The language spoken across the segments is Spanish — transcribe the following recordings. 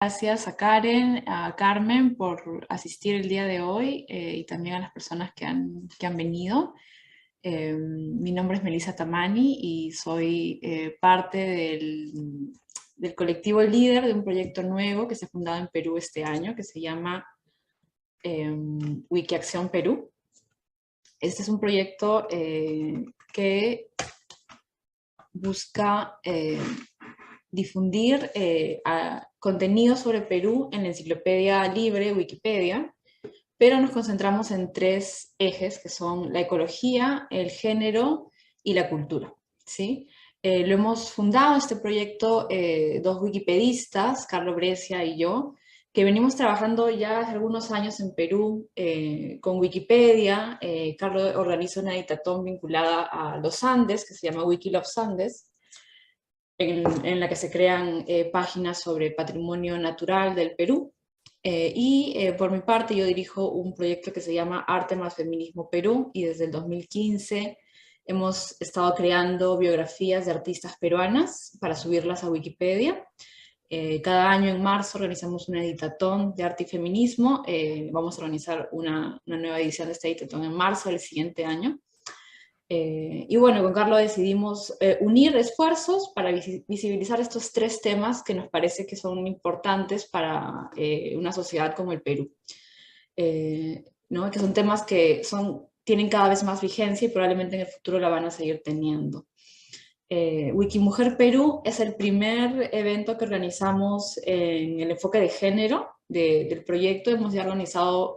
Gracias a Karen, a Carmen por asistir el día de hoy y también a las personas que han venido. Mi nombre es Melissa Tamani y soy parte del colectivo líder de un proyecto nuevo que se ha fundado en Perú este año, que se llama Wikiacción Perú. Este es un proyecto que busca difundir contenido sobre Perú en la enciclopedia libre Wikipedia, pero nos concentramos en tres ejes que son la ecología, el género y la cultura, ¿sí? Lo hemos fundado este proyecto dos wikipedistas, Carlos Brescia y yo, que venimos trabajando ya hace algunos años en Perú con Wikipedia. Carlos organiza una editatón vinculada a los Andes, que se llama Wikilove Andes, en la que se crean páginas sobre patrimonio natural del Perú. Por mi parte yo dirijo un proyecto que se llama Arte más Feminismo Perú y desde el 2015 hemos estado creando biografías de artistas peruanas para subirlas a Wikipedia. Cada año en marzo organizamos una editatón de arte y feminismo. Vamos a organizar una nueva edición de esta editatón en marzo del siguiente año. Y bueno, con Carlos decidimos unir esfuerzos para visibilizar estos tres temas que nos parece que son importantes para una sociedad como el Perú. ¿No? Que son temas que tienen cada vez más vigencia y probablemente en el futuro la van a seguir teniendo. Wikimujer Perú es el primer evento que organizamos en el enfoque de género del proyecto. Hemos ya organizado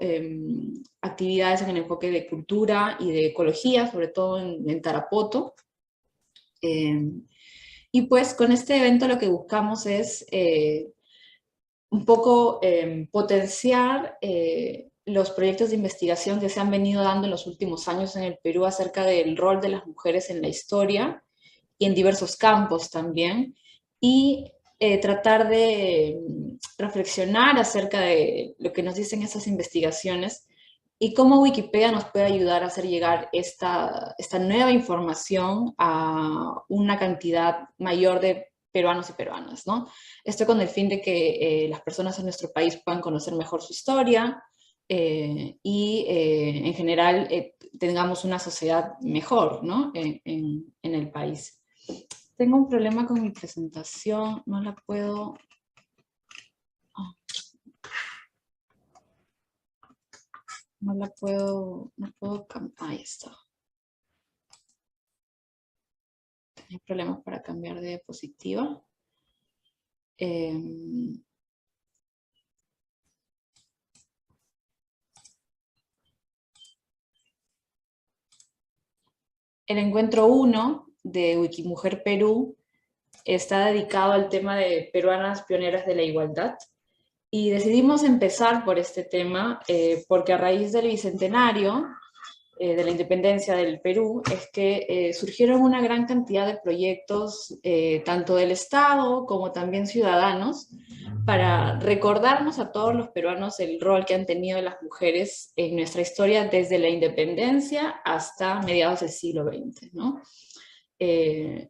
actividades en el enfoque de cultura y de ecología, sobre todo en Tarapoto. Y pues con este evento lo que buscamos es un poco potenciar los proyectos de investigación que se han venido dando en los últimos años en el Perú acerca del rol de las mujeres en la historia y en diversos campos también, y tratar de reflexionar acerca de lo que nos dicen esas investigaciones y cómo Wikipedia nos puede ayudar a hacer llegar esta nueva información a una cantidad mayor de peruanos y peruanas, ¿no? Esto con el fin de que las personas en nuestro país puedan conocer mejor su historia en general tengamos una sociedad mejor, ¿no? En el país. Tengo un problema con mi presentación, no la puedo... oh, no la puedo... ahí está. Hay problemas para cambiar de diapositiva. El encuentro 1 de Wikimujer Perú está dedicado al tema de peruanas pioneras de la igualdad. Y decidimos empezar por este tema porque a raíz del bicentenario de la independencia del Perú es que surgieron una gran cantidad de proyectos, tanto del Estado como también ciudadanos, para recordarnos a todos los peruanos el rol que han tenido las mujeres en nuestra historia desde la independencia hasta mediados del siglo XX, ¿no?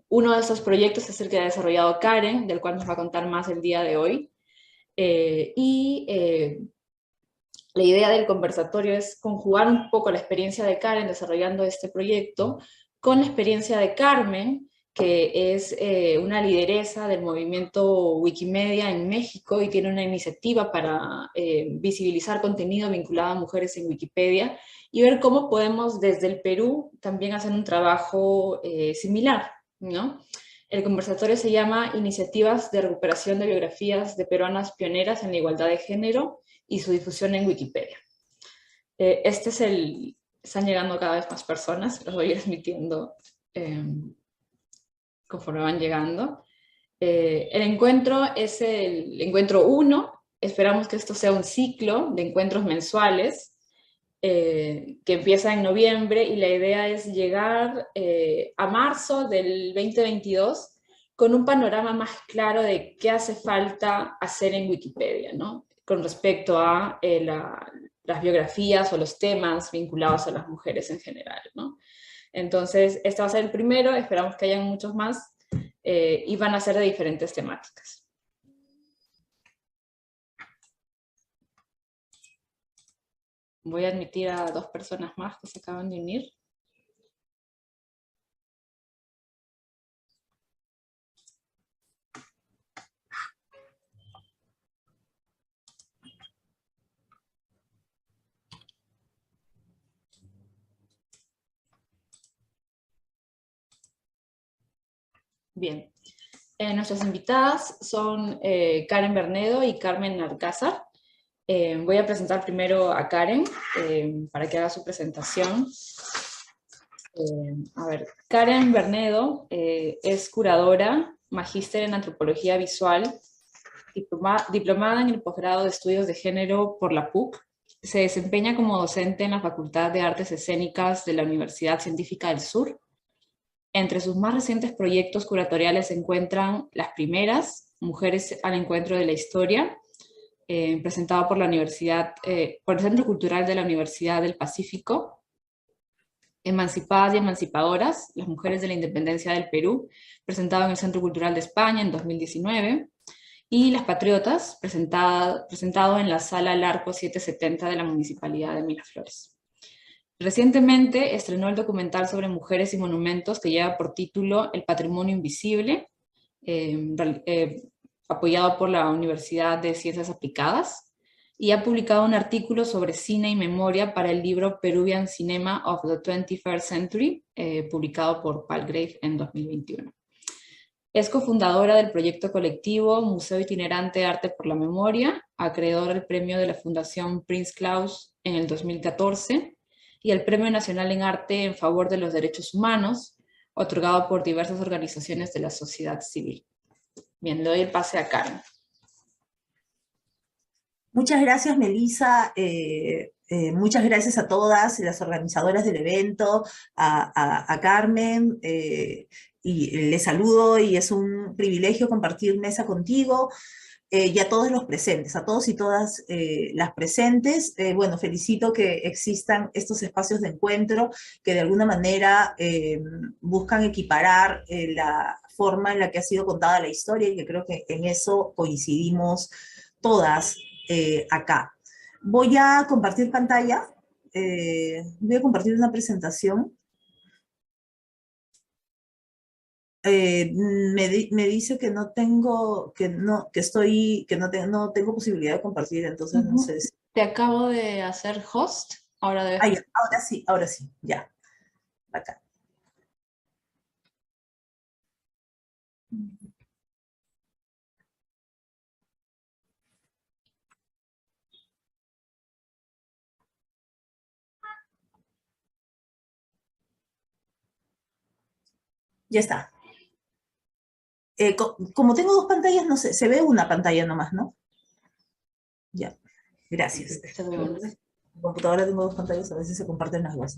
Uno de esos proyectos es el que ha desarrollado Karen, del cual nos va a contar más el día de hoy. La idea del conversatorio es conjugar un poco la experiencia de Karen desarrollando este proyecto con la experiencia de Carmen, que es una lideresa del movimiento Wikimedia en México y tiene una iniciativa para visibilizar contenido vinculado a mujeres en Wikipedia y ver cómo podemos desde el Perú también hacer un trabajo similar, ¿no? El conversatorio se llama Iniciativas de recuperación de biografías de peruanas pioneras en la igualdad de género y su difusión en Wikipedia. Están llegando cada vez más personas, los voy a ir transmitiendo conforme van llegando. El encuentro es el encuentro 1, esperamos que esto sea un ciclo de encuentros mensuales que empieza en noviembre y la idea es llegar a marzo del 2022 con un panorama más claro de qué hace falta hacer en Wikipedia, ¿no? Con respecto a las biografías o los temas vinculados a las mujeres en general, ¿no? Entonces, este va a ser el primero, esperamos que hayan muchos más y van a ser de diferentes temáticas. Voy a admitir a 2 personas más que se acaban de unir. Bien, nuestras invitadas son Karen Bernedo y Carmen Alcázar. Voy a presentar primero a Karen para que haga su presentación. Karen Bernedo es curadora, magíster en antropología visual, diplomada en el posgrado de estudios de género por la PUC. Se desempeña como docente en la Facultad de Artes Escénicas de la Universidad Científica del Sur. Entre sus más recientes proyectos curatoriales se encuentran Las Primeras, Mujeres al Encuentro de la Historia, presentado por la Universidad, por el Centro Cultural de la Universidad del Pacífico, Emancipadas y Emancipadoras, Las Mujeres de la Independencia del Perú, presentado en el Centro Cultural de España en 2019, y Las Patriotas, presentado en la Sala Larco 770 de la Municipalidad de Miraflores. Recientemente estrenó el documental sobre mujeres y monumentos que lleva por título El Patrimonio Invisible, apoyado por la Universidad de Ciencias Aplicadas, y ha publicado un artículo sobre cine y memoria para el libro Peruvian Cinema of the 21st Century, publicado por Palgrave en 2021. Es cofundadora del proyecto colectivo Museo Itinerante Arte por la Memoria, acreedora del premio de la Fundación Prince Claus en el 2014, y el Premio Nacional en Arte en Favor de los Derechos Humanos, otorgado por diversas organizaciones de la sociedad civil. Bien, le doy el pase a Karen. Muchas gracias, Melissa. Muchas gracias a todas las organizadoras del evento, a Carmen, y les saludo y es un privilegio compartir mesa contigo, y a todos los presentes, a todos y todas las presentes. Bueno, felicito que existan estos espacios de encuentro que de alguna manera buscan equiparar la forma en la que ha sido contada la historia, y que creo que en eso coincidimos todas acá. Voy a compartir pantalla, voy a compartir una presentación. Me dice que no tengo, no tengo posibilidad de compartir, entonces no sé si... Te acabo de hacer host, ahora debes... ahora sí, ya. Acá. Ya está. Como tengo 2 pantallas, no sé, se ve una pantalla nomás, ¿no? Ya, gracias. En mi computadora tengo 2 pantallas, a veces se comparten las 2.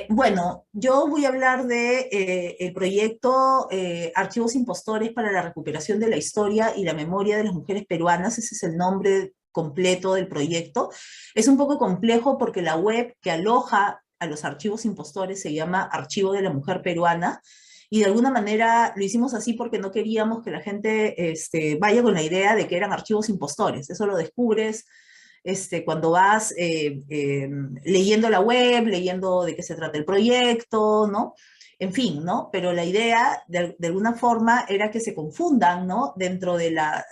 Bueno, yo voy a hablar de el proyecto Archivos Impostores para la Recuperación de la Historia y la Memoria de las Mujeres Peruanas. Ese es el nombre completo del proyecto. Es un poco complejo porque la web que aloja a los archivos impostores se llama Archivo de la Mujer Peruana, y de alguna manera lo hicimos así porque no queríamos que la gente vaya con la idea de que eran archivos impostores. Eso lo descubres cuando vas leyendo la web, leyendo de qué se trata el proyecto, ¿no? En fin, ¿no? Pero la idea, de alguna forma, era que se confundan, ¿no? Dentro de la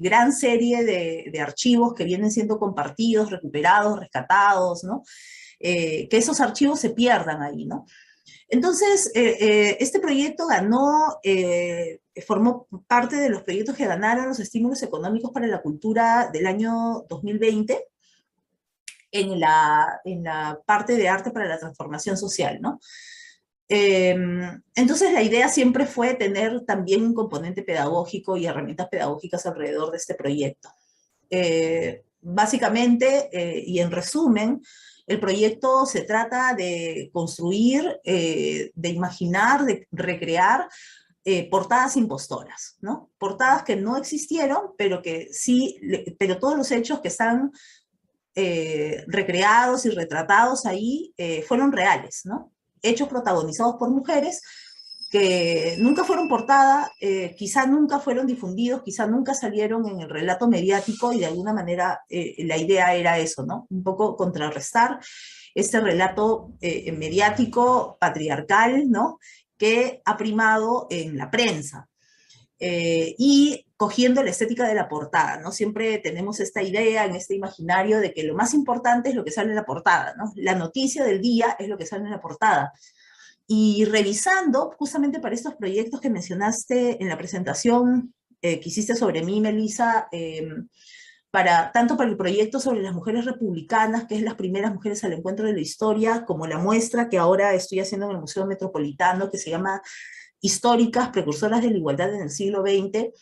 gran serie de archivos que vienen siendo compartidos, recuperados, rescatados, ¿no? Que esos archivos se pierdan ahí, ¿no? Entonces, este proyecto formó parte de los proyectos que ganaron los estímulos económicos para la cultura del año 2020 en la parte de arte para la transformación social, ¿no? Entonces, la idea siempre fue tener también un componente pedagógico y herramientas pedagógicas alrededor de este proyecto. Básicamente, y en resumen, el proyecto se trata de construir, de imaginar, de recrear portadas impostoras, ¿no? Portadas que no existieron, pero que sí, pero todos los hechos que están recreados y retratados ahí fueron reales, ¿no? Hechos protagonizados por mujeres que nunca fueron portada, quizá nunca fueron difundidos, quizá nunca salieron en el relato mediático y de alguna manera la idea era eso, ¿no? Un poco contrarrestar este relato mediático patriarcal, ¿no? Que ha primado en la prensa. Y cogiendo la estética de la portada, ¿no? Siempre tenemos esta idea en este imaginario de que lo más importante es lo que sale en la portada, ¿no? La noticia del día es lo que sale en la portada. Y revisando justamente para estos proyectos que mencionaste en la presentación que hiciste sobre mí, Melissa, tanto para el proyecto sobre las mujeres republicanas, que es las primeras mujeres al encuentro de la historia, como la muestra que ahora estoy haciendo en el Museo Metropolitano, que se llama Históricas, precursoras de la igualdad en el siglo XX,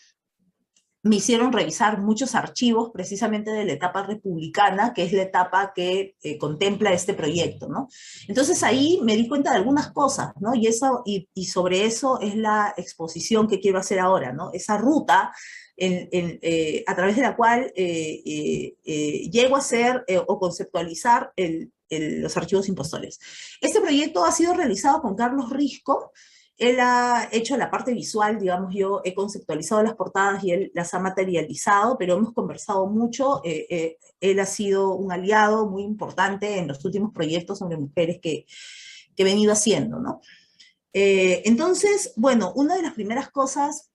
me hicieron revisar muchos archivos precisamente de la etapa republicana, que es la etapa que contempla este proyecto, ¿no? Entonces ahí me di cuenta de algunas cosas, ¿no? Y sobre eso es la exposición que quiero hacer ahora, ¿no? Esa ruta a través de la cual llego a hacer o conceptualizar los archivos impostores. Este proyecto ha sido realizado con Carlos Risco. Él ha hecho la parte visual, digamos, yo he conceptualizado las portadas y él las ha materializado, pero hemos conversado mucho. Él ha sido un aliado muy importante en los últimos proyectos sobre mujeres que he venido haciendo, ¿no? Entonces, bueno, una de las primeras cosas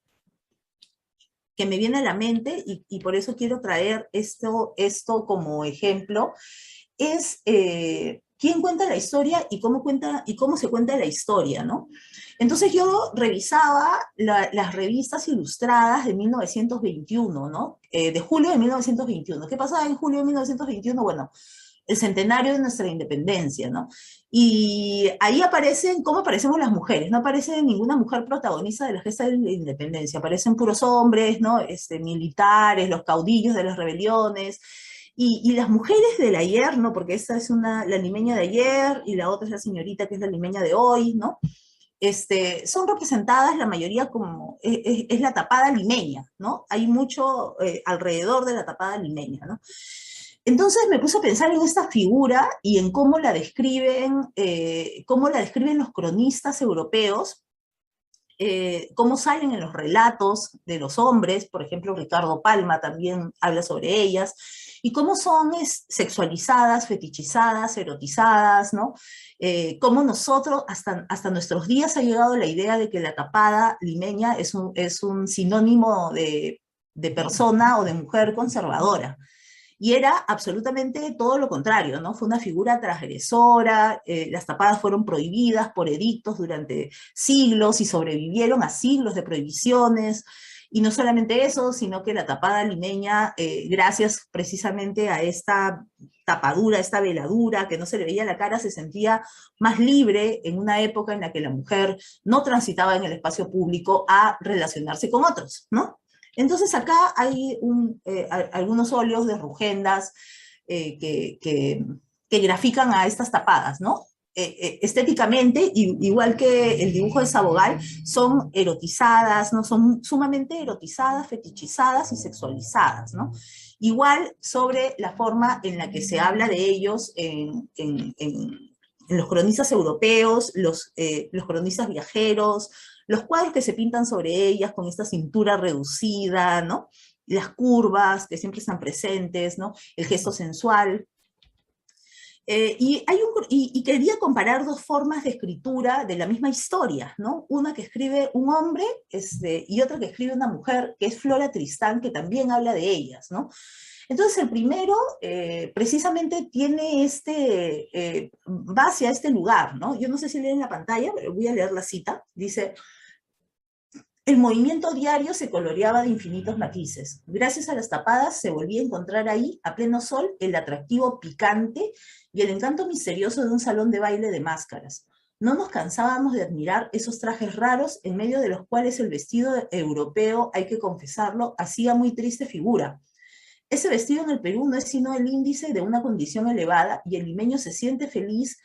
que me viene a la mente, y por eso quiero traer esto como ejemplo, es quién cuenta la historia y cómo se cuenta la historia, ¿no? Entonces yo revisaba las revistas ilustradas de 1921, ¿no? De julio de 1921. ¿Qué pasaba en julio de 1921? Bueno, el centenario de nuestra independencia, ¿no? Y ahí aparecen, ¿cómo aparecemos las mujeres? No aparece ninguna mujer protagonista de la gesta de la independencia, aparecen puros hombres, ¿no? Militares, los caudillos de las rebeliones, y las mujeres del ayer, ¿no? Porque esta es la limeña de ayer y la otra es la señorita que es la limeña de hoy, ¿no? Son representadas la mayoría como, es la tapada limeña, ¿no? Hay mucho alrededor de la tapada limeña, ¿no? Entonces me puse a pensar en esta figura y en cómo la describen los cronistas europeos, cómo salen en los relatos de los hombres, por ejemplo, Ricardo Palma también habla sobre ellas, y cómo son sexualizadas, fetichizadas, erotizadas, ¿no? Cómo nosotros, hasta nuestros días ha llegado la idea de que la tapada limeña es un sinónimo de persona o de mujer conservadora. Y era absolutamente todo lo contrario, ¿no? Fue una figura transgresora, las tapadas fueron prohibidas por edictos durante siglos y sobrevivieron a siglos de prohibiciones. Y no solamente eso, sino que la tapada limeña, gracias precisamente a esta tapadura, esta veladura, que no se le veía la cara, se sentía más libre en una época en la que la mujer no transitaba en el espacio público a relacionarse con otros, ¿no? Entonces acá hay algunos óleos de Rugendas que grafican a estas tapadas, ¿no? Estéticamente, igual que el dibujo de Sabogal, son erotizadas, ¿no? Son sumamente erotizadas, fetichizadas y sexualizadas, ¿no? Igual sobre la forma en la que se habla de ellos en los cronistas europeos, los cronistas viajeros, los cuadros que se pintan sobre ellas con esta cintura reducida, ¿no? Las curvas que siempre están presentes, ¿no? El gesto sensual. Y quería comparar dos formas de escritura de la misma historia, ¿no? Una que escribe un hombre y otra que escribe una mujer, que es Flora Tristán, que también habla de ellas, ¿no? Entonces el primero precisamente tiene va hacia este lugar, ¿no? Yo no sé si leen la pantalla, pero voy a leer la cita. Dice: el movimiento diario se coloreaba de infinitos matices. Gracias a las tapadas se volvía a encontrar ahí, a pleno sol, el atractivo picante y el encanto misterioso de un salón de baile de máscaras. No nos cansábamos de admirar esos trajes raros en medio de los cuales el vestido europeo, hay que confesarlo, hacía muy triste figura. Ese vestido en el Perú no es sino el índice de una condición elevada y el limeño se siente feliz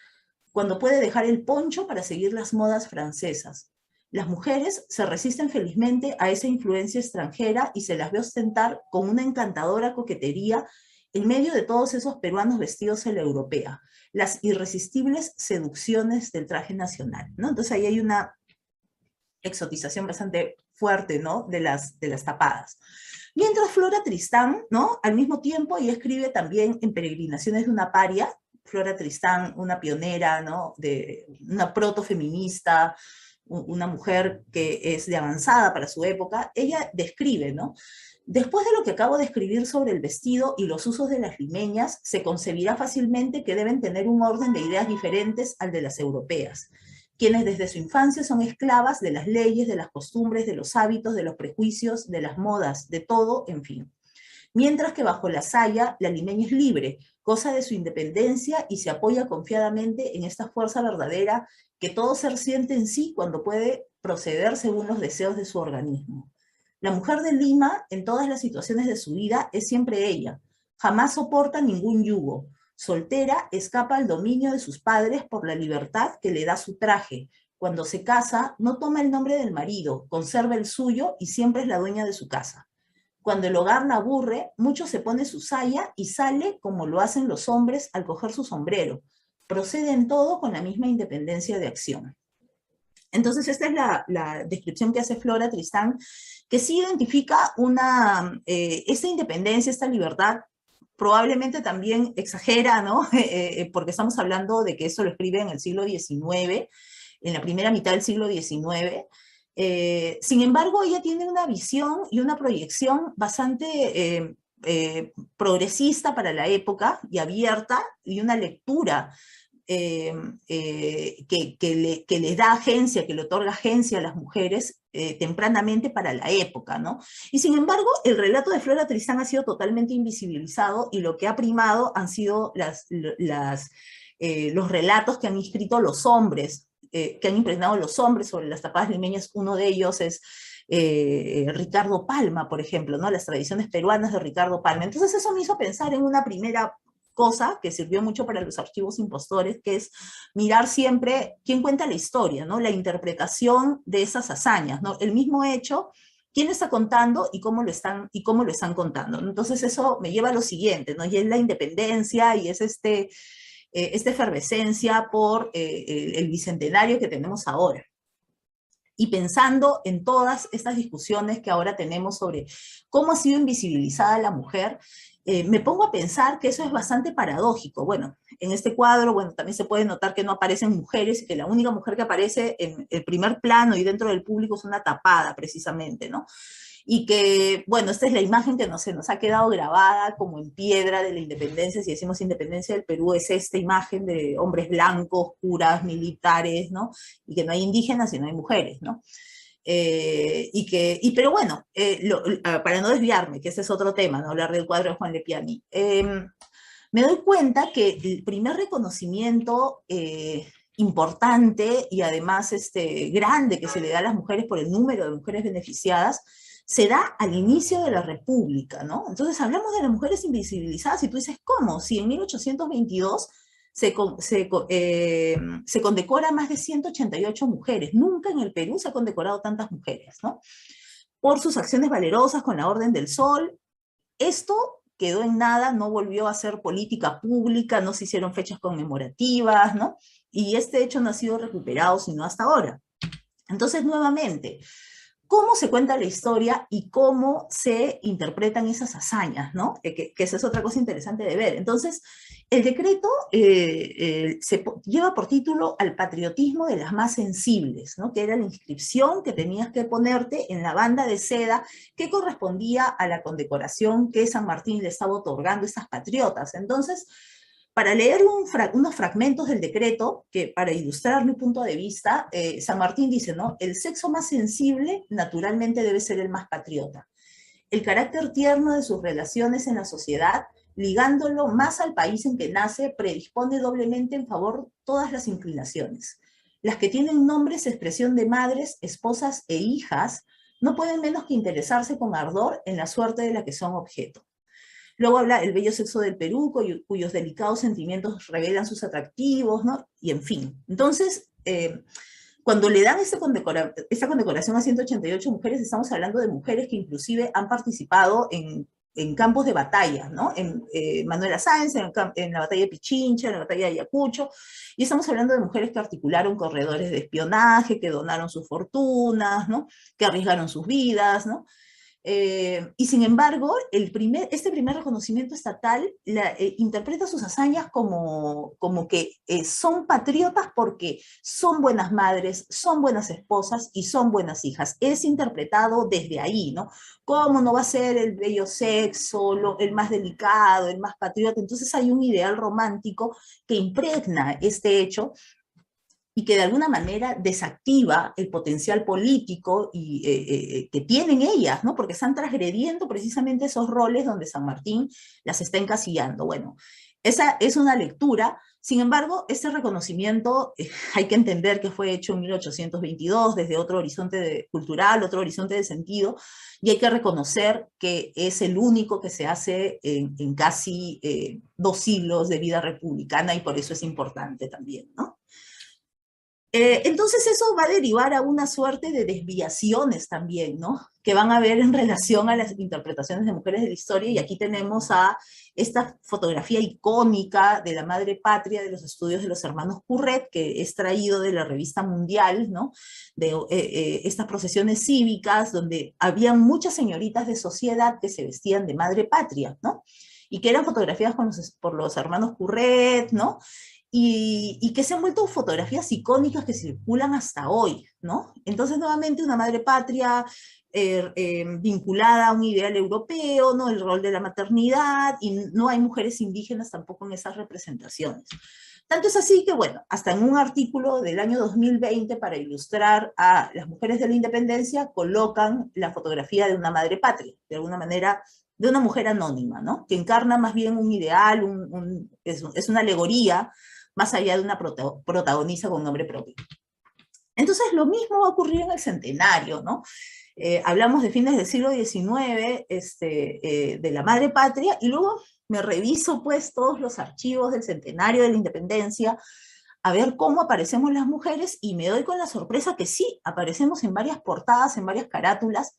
cuando puede dejar el poncho para seguir las modas francesas. Las mujeres se resisten felizmente a esa influencia extranjera y se las ve ostentar con una encantadora coquetería en medio de todos esos peruanos vestidos a la europea, las irresistibles seducciones del traje nacional, ¿no? Entonces ahí hay exotización bastante fuerte, ¿no? De las tapadas. Mientras Flora Tristán, ¿no? Al mismo tiempo, ella escribe también en Peregrinaciones de una paria. Flora Tristán, una pionera, ¿no? Una protofeminista, una mujer que es de avanzada para su época, ella describe, ¿no? Después de lo que acabo de escribir sobre el vestido y los usos de las limeñas, se concebirá fácilmente que deben tener un orden de ideas diferentes al de las europeas, quienes desde su infancia son esclavas de las leyes, de las costumbres, de los hábitos, de los prejuicios, de las modas, de todo, en fin. Mientras que bajo la saya, la limeña es libre, goza de su independencia y se apoya confiadamente en esta fuerza verdadera que todo ser siente en sí cuando puede proceder según los deseos de su organismo. La mujer de Lima, en todas las situaciones de su vida, es siempre ella. Jamás soporta ningún yugo. Soltera, escapa al dominio de sus padres por la libertad que le da su traje. Cuando se casa, no toma el nombre del marido, conserva el suyo y siempre es la dueña de su casa. Cuando el hogar la aburre, mucho se pone su saya y sale como lo hacen los hombres al coger su sombrero. Procede en todo con la misma independencia de acción. Entonces, esta es la descripción que hace Flora Tristán, que sí identifica esta independencia, esta libertad, probablemente también exagera, ¿no? Porque estamos hablando de que eso lo escribe en el siglo XIX, en la primera mitad del siglo XIX. Sin embargo, ella tiene una visión y una proyección bastante progresista para la época y abierta, y una lectura que le da agencia, que le otorga agencia a las mujeres tempranamente para la época, ¿no? Y sin embargo, el relato de Flora Tristán ha sido totalmente invisibilizado y lo que ha primado han sido los relatos que han escrito los hombres, que han impregnado los hombres sobre las tapadas limeñas. Uno de ellos es Ricardo Palma, por ejemplo, ¿no? Las tradiciones peruanas de Ricardo Palma. Entonces eso me hizo pensar en una primera cosa que sirvió mucho para los archivos impostores, que es mirar siempre quién cuenta la historia, ¿no? La interpretación de esas hazañas, ¿no? El mismo hecho, quién está contando y cómo lo están contando. Entonces eso me lleva a lo siguiente, ¿no? Y es la independencia y es esta efervescencia por el bicentenario que tenemos ahora. Y pensando en todas estas discusiones que ahora tenemos sobre cómo ha sido invisibilizada la mujer, me pongo a pensar que eso es bastante paradójico. Bueno, en este cuadro, bueno, también se puede notar que no aparecen mujeres, y que la única mujer que aparece en el primer plano y dentro del público es una tapada, precisamente, ¿no? Y que, bueno, esta es la imagen que nos ha quedado grabada como en piedra de la independencia. Si decimos independencia del Perú, es esta imagen de hombres blancos, curas, militares, ¿no? Y que no hay indígenas y no hay mujeres, ¿no? Pero bueno, para no desviarme, que ese es otro tema, ¿no? Hablar del cuadro de Juan Lepiani, me doy cuenta que el primer reconocimiento importante y además grande que se le da a las mujeres por el número de mujeres beneficiadas se da al inicio de la República, ¿no? Entonces hablamos de las mujeres invisibilizadas y tú dices, ¿cómo? Si en 1822 se condecora a más de 188 mujeres. Nunca en el Perú se ha condecorado tantas mujeres, ¿no? Por sus acciones valerosas con la Orden del Sol. Esto quedó en nada, no volvió a ser política pública, no se hicieron fechas conmemorativas, ¿no? Y este hecho no ha sido recuperado sino hasta ahora. Entonces, nuevamente, ¿cómo se cuenta la historia y cómo se interpretan esas hazañas, ¿no? Que esa es otra cosa interesante de ver. Entonces, el decreto lleva por título Al patriotismo de las más sensibles, ¿no? Que era la inscripción que tenías que ponerte en la banda de seda que correspondía a la condecoración que San Martín le estaba otorgando a estas patriotas. Entonces, para leer unos fragmentos del decreto, que para ilustrar mi punto de vista, San Martín dice, ¿no? El sexo más sensible naturalmente debe ser el más patriota. El carácter tierno de sus relaciones en la sociedad, ligándolo más al país en que nace, predispone doblemente en favor todas las inclinaciones. Las que tienen nombres, expresión de madres, esposas e hijas, no pueden menos que interesarse con ardor en la suerte de la que son objeto. Luego habla el bello sexo del Perú, cuyos delicados sentimientos revelan sus atractivos, ¿no? Y en fin. Entonces, cuando le dan esta condecoración a 188 mujeres, estamos hablando de mujeres que inclusive han participado en en campos de batalla, ¿no? En Manuela Sáenz, en la batalla de Pichincha, en la batalla de Ayacucho, y estamos hablando de mujeres que articularon corredores de espionaje, que donaron sus fortunas, ¿no? Que arriesgaron sus vidas, ¿no? Y sin embargo, este primer reconocimiento estatal interpreta sus hazañas como que son patriotas porque son buenas madres, son buenas esposas y son buenas hijas. Es interpretado desde ahí, ¿no? ¿Cómo no va a ser el bello sexo, el más delicado, el más patriota? Entonces hay un ideal romántico que impregna este hecho y que de alguna manera desactiva el potencial político que tienen ellas, ¿no? Porque están transgrediendo precisamente esos roles donde San Martín las está encasillando. Bueno, esa es una lectura. Sin embargo, este reconocimiento hay que entender que fue hecho en 1822 desde otro horizonte cultural, otro horizonte de sentido, y hay que reconocer que es el único que se hace en casi 2 siglos de vida republicana, y por eso es importante también, ¿no? Entonces eso va a derivar a una suerte de desviaciones también, ¿no? Que van a haber en relación a las interpretaciones de mujeres de la historia, y aquí tenemos a esta fotografía icónica de la madre patria de los estudios de los hermanos Curret, que es traído de la revista Mundial, ¿no? De estas procesiones cívicas donde habían muchas señoritas de sociedad que se vestían de madre patria, ¿no? Y que eran fotografiadas por los hermanos Curret, ¿no? Y que se han vuelto fotografías icónicas que circulan hasta hoy, ¿no? Entonces, nuevamente, una madre patria vinculada a un ideal europeo, ¿no? El rol de la maternidad, y no hay mujeres indígenas tampoco en esas representaciones. Tanto es así que, bueno, hasta en un artículo del año 2020, para ilustrar a las mujeres de la independencia, colocan la fotografía de una madre patria, de alguna manera, de una mujer anónima, ¿no? Que encarna más bien un ideal, es una alegoría, más allá de una protagonista con nombre propio. Entonces, lo mismo va a ocurrir en el centenario, ¿no? Hablamos de fines del siglo XIX, de la madre patria, y luego me reviso, pues, todos los archivos del centenario de la independencia, a ver cómo aparecemos las mujeres, y me doy con la sorpresa que sí, aparecemos en varias portadas, en varias carátulas,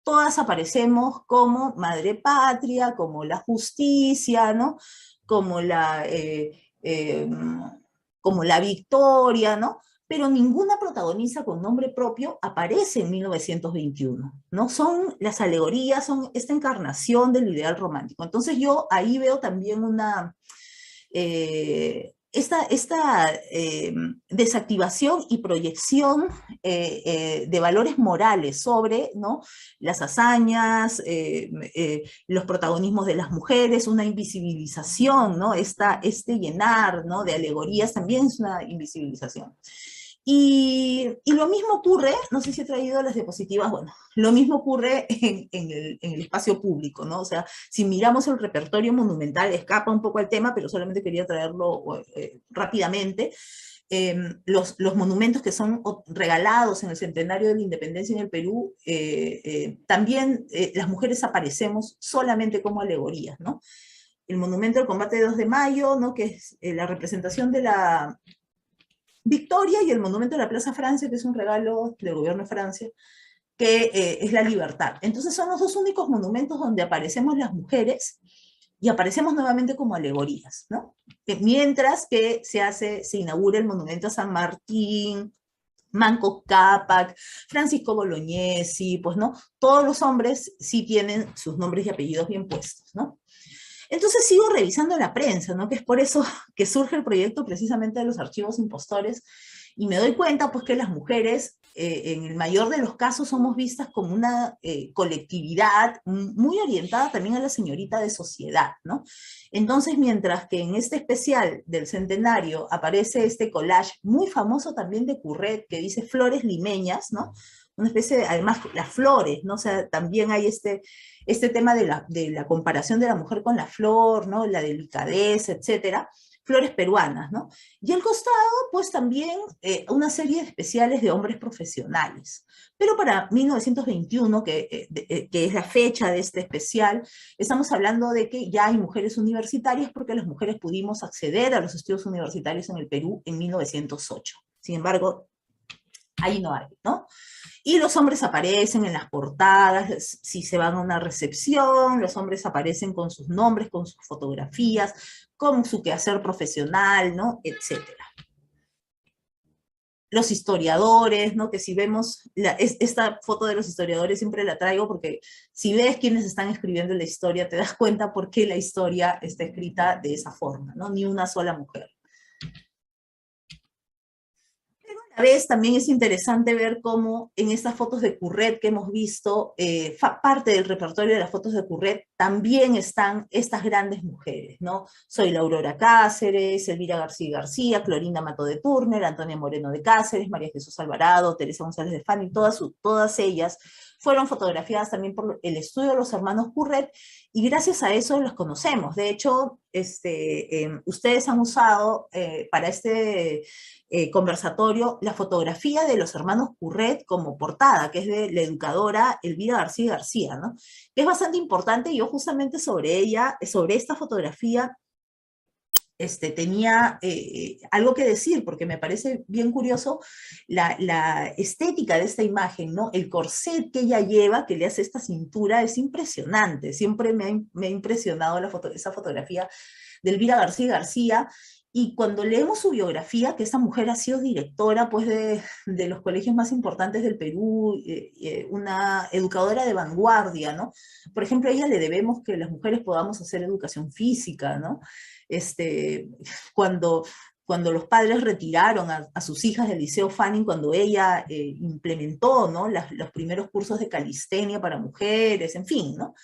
todas aparecemos como madre patria, como la justicia, ¿no? Como eh, como la victoria, ¿no? Pero ninguna protagonista con nombre propio aparece en 1921, ¿no? Son las alegorías, son esta encarnación del ideal romántico. Entonces yo ahí veo también esta desactivación y proyección de valores morales sobre, ¿no? Las hazañas, los protagonismos de las mujeres, una invisibilización, ¿no? Este llenar, ¿no? De alegorías también es una invisibilización. Y lo mismo ocurre, no sé si he traído las diapositivas, bueno, lo mismo ocurre en el espacio público, ¿no? O sea, si miramos el repertorio monumental, escapa un poco al tema, pero solamente quería traerlo rápidamente. Los monumentos que son regalados en el centenario de la independencia en el Perú, también las mujeres aparecemos solamente como alegorías, ¿no? El monumento al combate de 2 de mayo, ¿no? Que es la representación de la Victoria, y el monumento de la Plaza Francia, que es un regalo del gobierno de Francia, que es la libertad. Entonces son los 2 únicos monumentos donde aparecemos las mujeres, y aparecemos nuevamente como alegorías, ¿no? Mientras que se inaugura el monumento a San Martín, Manco Cápac, Francisco Bolognesi, pues, ¿no? Todos los hombres sí tienen sus nombres y apellidos bien puestos, ¿no? Entonces sigo revisando la prensa, ¿no? Que es por eso que surge el proyecto precisamente de los archivos impostores, y me doy cuenta, pues, que las mujeres, en el mayor de los casos, somos vistas como una colectividad muy orientada también a la señorita de sociedad, ¿no? Entonces, mientras que en este especial del centenario aparece este collage muy famoso también de Curret, que dice flores limeñas, ¿no? Una especie de, además, las flores, ¿no? O sea, también hay este tema de la comparación de la mujer con la flor, ¿no? La delicadeza, etcétera. Flores peruanas, ¿no? Y al costado, pues también una serie de especiales de hombres profesionales. Pero para 1921, que es la fecha de este especial, estamos hablando de que ya hay mujeres universitarias, porque las mujeres pudimos acceder a los estudios universitarios en el Perú en 1908. Sin embargo, ahí no hay, ¿no? Y los hombres aparecen en las portadas, si se van a una recepción, los hombres aparecen con sus nombres, con sus fotografías, con su quehacer profesional, ¿no? Etcétera. Los historiadores, ¿no? Que si vemos, esta foto de los historiadores siempre la traigo porque si ves quiénes están escribiendo la historia, te das cuenta por qué la historia está escrita de esa forma, ¿no? Ni una sola mujer. A la vez también es interesante ver cómo en estas fotos de Curret que hemos visto, parte del repertorio de las fotos de Curret, también están estas grandes mujeres, ¿no? Soy la Aurora Cáceres, Elvira García García, Clorinda Mato de Turner, Antonia Moreno de Cáceres, María Jesús Alvarado, Teresa González de Fanny, todas ellas fueron fotografiadas también por el estudio de los hermanos Curret, y gracias a eso las conocemos. De hecho, ustedes han usado para este conversatorio la fotografía de los hermanos Curret como portada, que es de la educadora Elvira García García, ¿no? Que es bastante importante. Yo justamente sobre ella, sobre esta fotografía, tenía algo que decir, porque me parece bien curioso la estética de esta imagen, ¿no? El corset que ella lleva, que le hace esta cintura, es impresionante. Siempre me ha impresionado esa fotografía de Elvira García García. Y cuando leemos su biografía, que esta mujer ha sido directora pues, de los colegios más importantes del Perú, una educadora de vanguardia, ¿no? Por ejemplo, a ella le debemos que las mujeres podamos hacer educación física, ¿no? Cuando, cuando los padres retiraron a sus hijas del Liceo Fanning, cuando ella implementó, ¿no? Los primeros cursos de calistenia para mujeres, en fin, ¿no?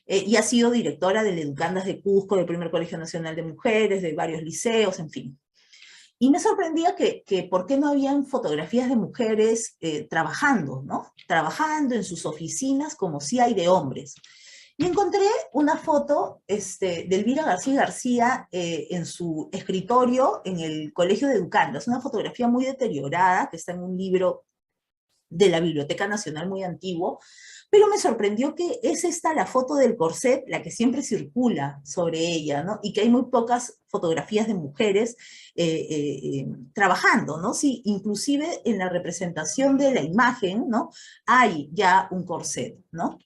Y ha sido directora del Educandas de Cusco, del Primer Colegio Nacional de Mujeres, de varios liceos, en fin. Y me sorprendía que por qué no habían fotografías de mujeres trabajando, ¿no? Trabajando en sus oficinas como sí hay de hombres. Y encontré una foto de Elvira García García en su escritorio en el Colegio de Educandas. Una fotografía muy deteriorada que está en un libro de la Biblioteca Nacional muy antiguo, pero me sorprendió que es esta la foto del corset, la que siempre circula sobre ella, ¿no? Y que hay muy pocas fotografías de mujeres trabajando, ¿no? Sí, inclusive en la representación de la imagen, ¿no? Hay ya un corset, ¿no?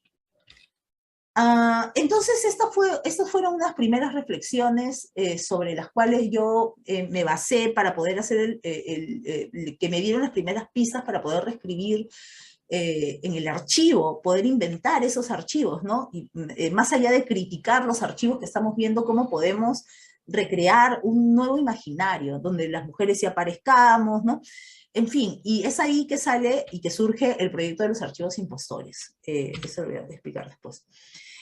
Entonces, estas fueron unas primeras reflexiones sobre las cuales yo me basé para poder hacer que me dieron las primeras pistas para poder reescribir en el archivo, poder inventar esos archivos, ¿no? Y más allá de criticar los archivos que estamos viendo, cómo podemos recrear un nuevo imaginario, donde las mujeres sí aparezcamos, ¿no? En fin, y es ahí que sale y que surge el proyecto de los archivos impostores. Eso lo voy a explicar después.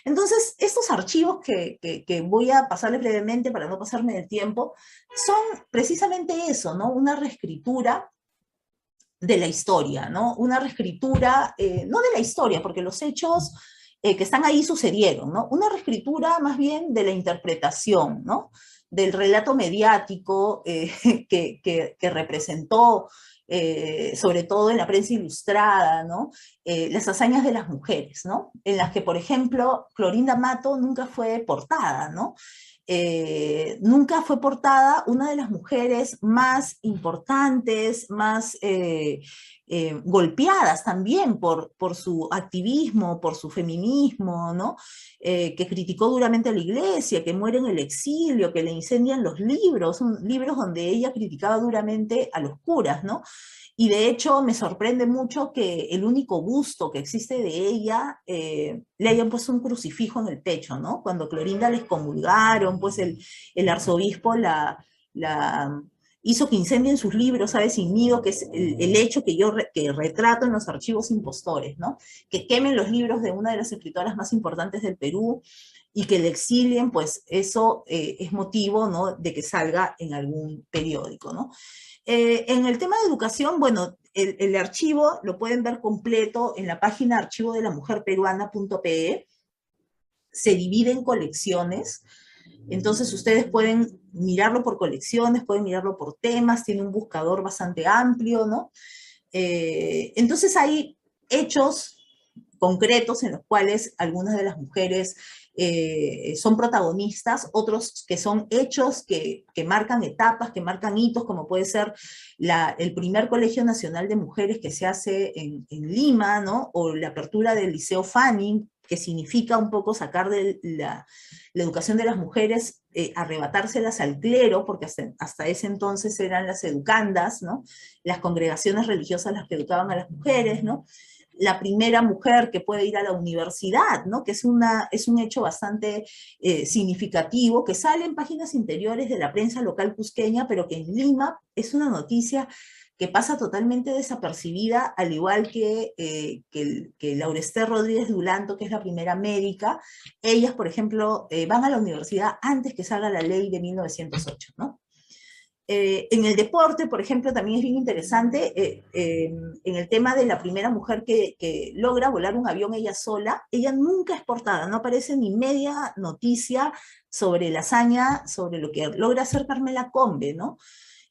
Entonces, estos archivos que voy a pasarles brevemente para no pasarme del tiempo, son precisamente eso, ¿no? Una reescritura de la historia, ¿no? Una reescritura, no de la historia, porque los hechos que están ahí sucedieron, ¿no? Una reescritura más bien de la interpretación, ¿no? Del relato mediático que representó, sobre todo en la prensa ilustrada, ¿no? Las hazañas de las mujeres, ¿no? En las que, por ejemplo, Clorinda Mato nunca fue portada, ¿no? Nunca fue portada una de las mujeres más importantes, más golpeadas también por su activismo, por su feminismo, ¿no? Que criticó duramente a la iglesia, que muere en el exilio, que le incendian los libros, libros donde ella criticaba duramente a los curas, ¿no? Y de hecho me sorprende mucho que el único busto que existe de ella le hayan puesto un crucifijo en el pecho, ¿no? Cuando Clorinda les comulgaron, pues el arzobispo la hizo que incendien sus libros, ¿sabes? Sin nido, que es el hecho que retrato en los archivos impostores, ¿no? Que quemen los libros de una de las escritoras más importantes del Perú y que le exilien, pues eso es motivo, ¿no? De que salga en algún periódico, ¿no? En el tema de educación, bueno, el archivo lo pueden ver completo en la página archivodelamujerperuana.pe. Se divide en colecciones, entonces ustedes pueden mirarlo por colecciones, pueden mirarlo por temas, tiene un buscador bastante amplio, ¿no? Entonces hay hechos concretos en los cuales algunas de las mujeres son protagonistas, otros que son hechos que marcan etapas, que marcan hitos, como puede ser el primer Colegio Nacional de Mujeres que se hace en Lima, ¿no? O la apertura del Liceo Fanning, que significa un poco sacar de la educación de las mujeres, arrebatárselas al clero, porque hasta ese entonces eran las educandas, ¿no? Las congregaciones religiosas las que educaban a las mujeres, ¿no? La primera mujer que puede ir a la universidad, ¿no? Que es un hecho bastante significativo, que sale en páginas interiores de la prensa local cusqueña, pero que en Lima es una noticia que pasa totalmente desapercibida, al igual que Laurester Rodríguez Dulanto, que es la primera médica. Ellas, por ejemplo, van a la universidad antes que salga la ley de 1908, ¿no? En el deporte, por ejemplo, también es bien interesante, en el tema de la primera mujer que logra volar un avión ella sola, ella nunca es portada, no aparece ni media noticia sobre la hazaña, sobre lo que logra hacer Carmela Combe, ¿no?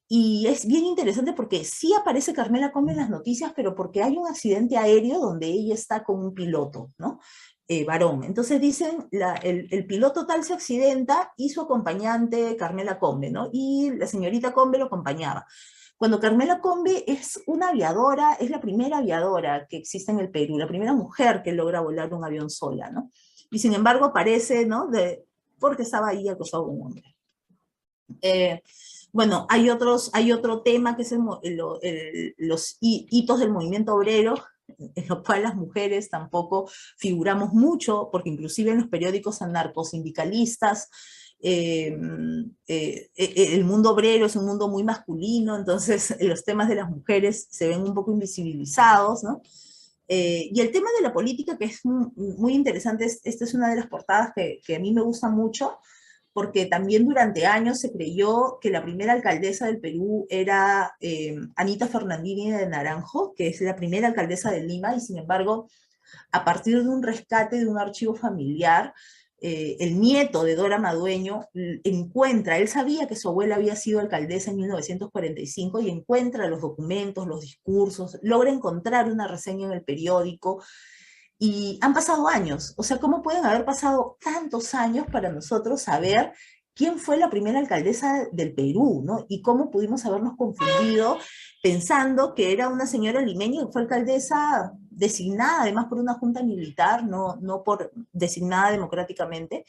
Y es bien interesante porque sí aparece Carmela Combe en las noticias, pero porque hay un accidente aéreo donde ella está con un piloto, ¿no? Varón. Entonces dicen, el piloto tal se accidenta y su acompañante Carmela Combe, ¿no? Y la señorita Combe lo acompañaba. Cuando Carmela Combe es una aviadora, es la primera aviadora que existe en el Perú, la primera mujer que logra volar un avión sola, ¿no? Y sin embargo aparece, ¿no? Porque estaba ahí acostado con un hombre. Bueno, hay otro tema que es los hitos del movimiento obrero, en lo cual las mujeres tampoco figuramos mucho, porque inclusive en los periódicos anarcosindicalistas, el mundo obrero es un mundo muy masculino, entonces los temas de las mujeres se ven un poco invisibilizados, ¿no? Y el tema de la política, que es muy interesante, esta es una de las portadas que a mí me gusta mucho, porque también durante años se creyó que la primera alcaldesa del Perú era Anita Fernandini de Naranjo, que es la primera alcaldesa de Lima, y sin embargo, a partir de un rescate de un archivo familiar, el nieto de Dora Madueño encuentra, él sabía que su abuela había sido alcaldesa en 1945 y encuentra los documentos, los discursos, logra encontrar una reseña en el periódico. Y han pasado años, o sea, ¿cómo pueden haber pasado tantos años para nosotros saber quién fue la primera alcaldesa del Perú, ¿no? Y cómo pudimos habernos confundido pensando que era una señora limeña que fue alcaldesa designada además por una junta militar, no por designada democráticamente,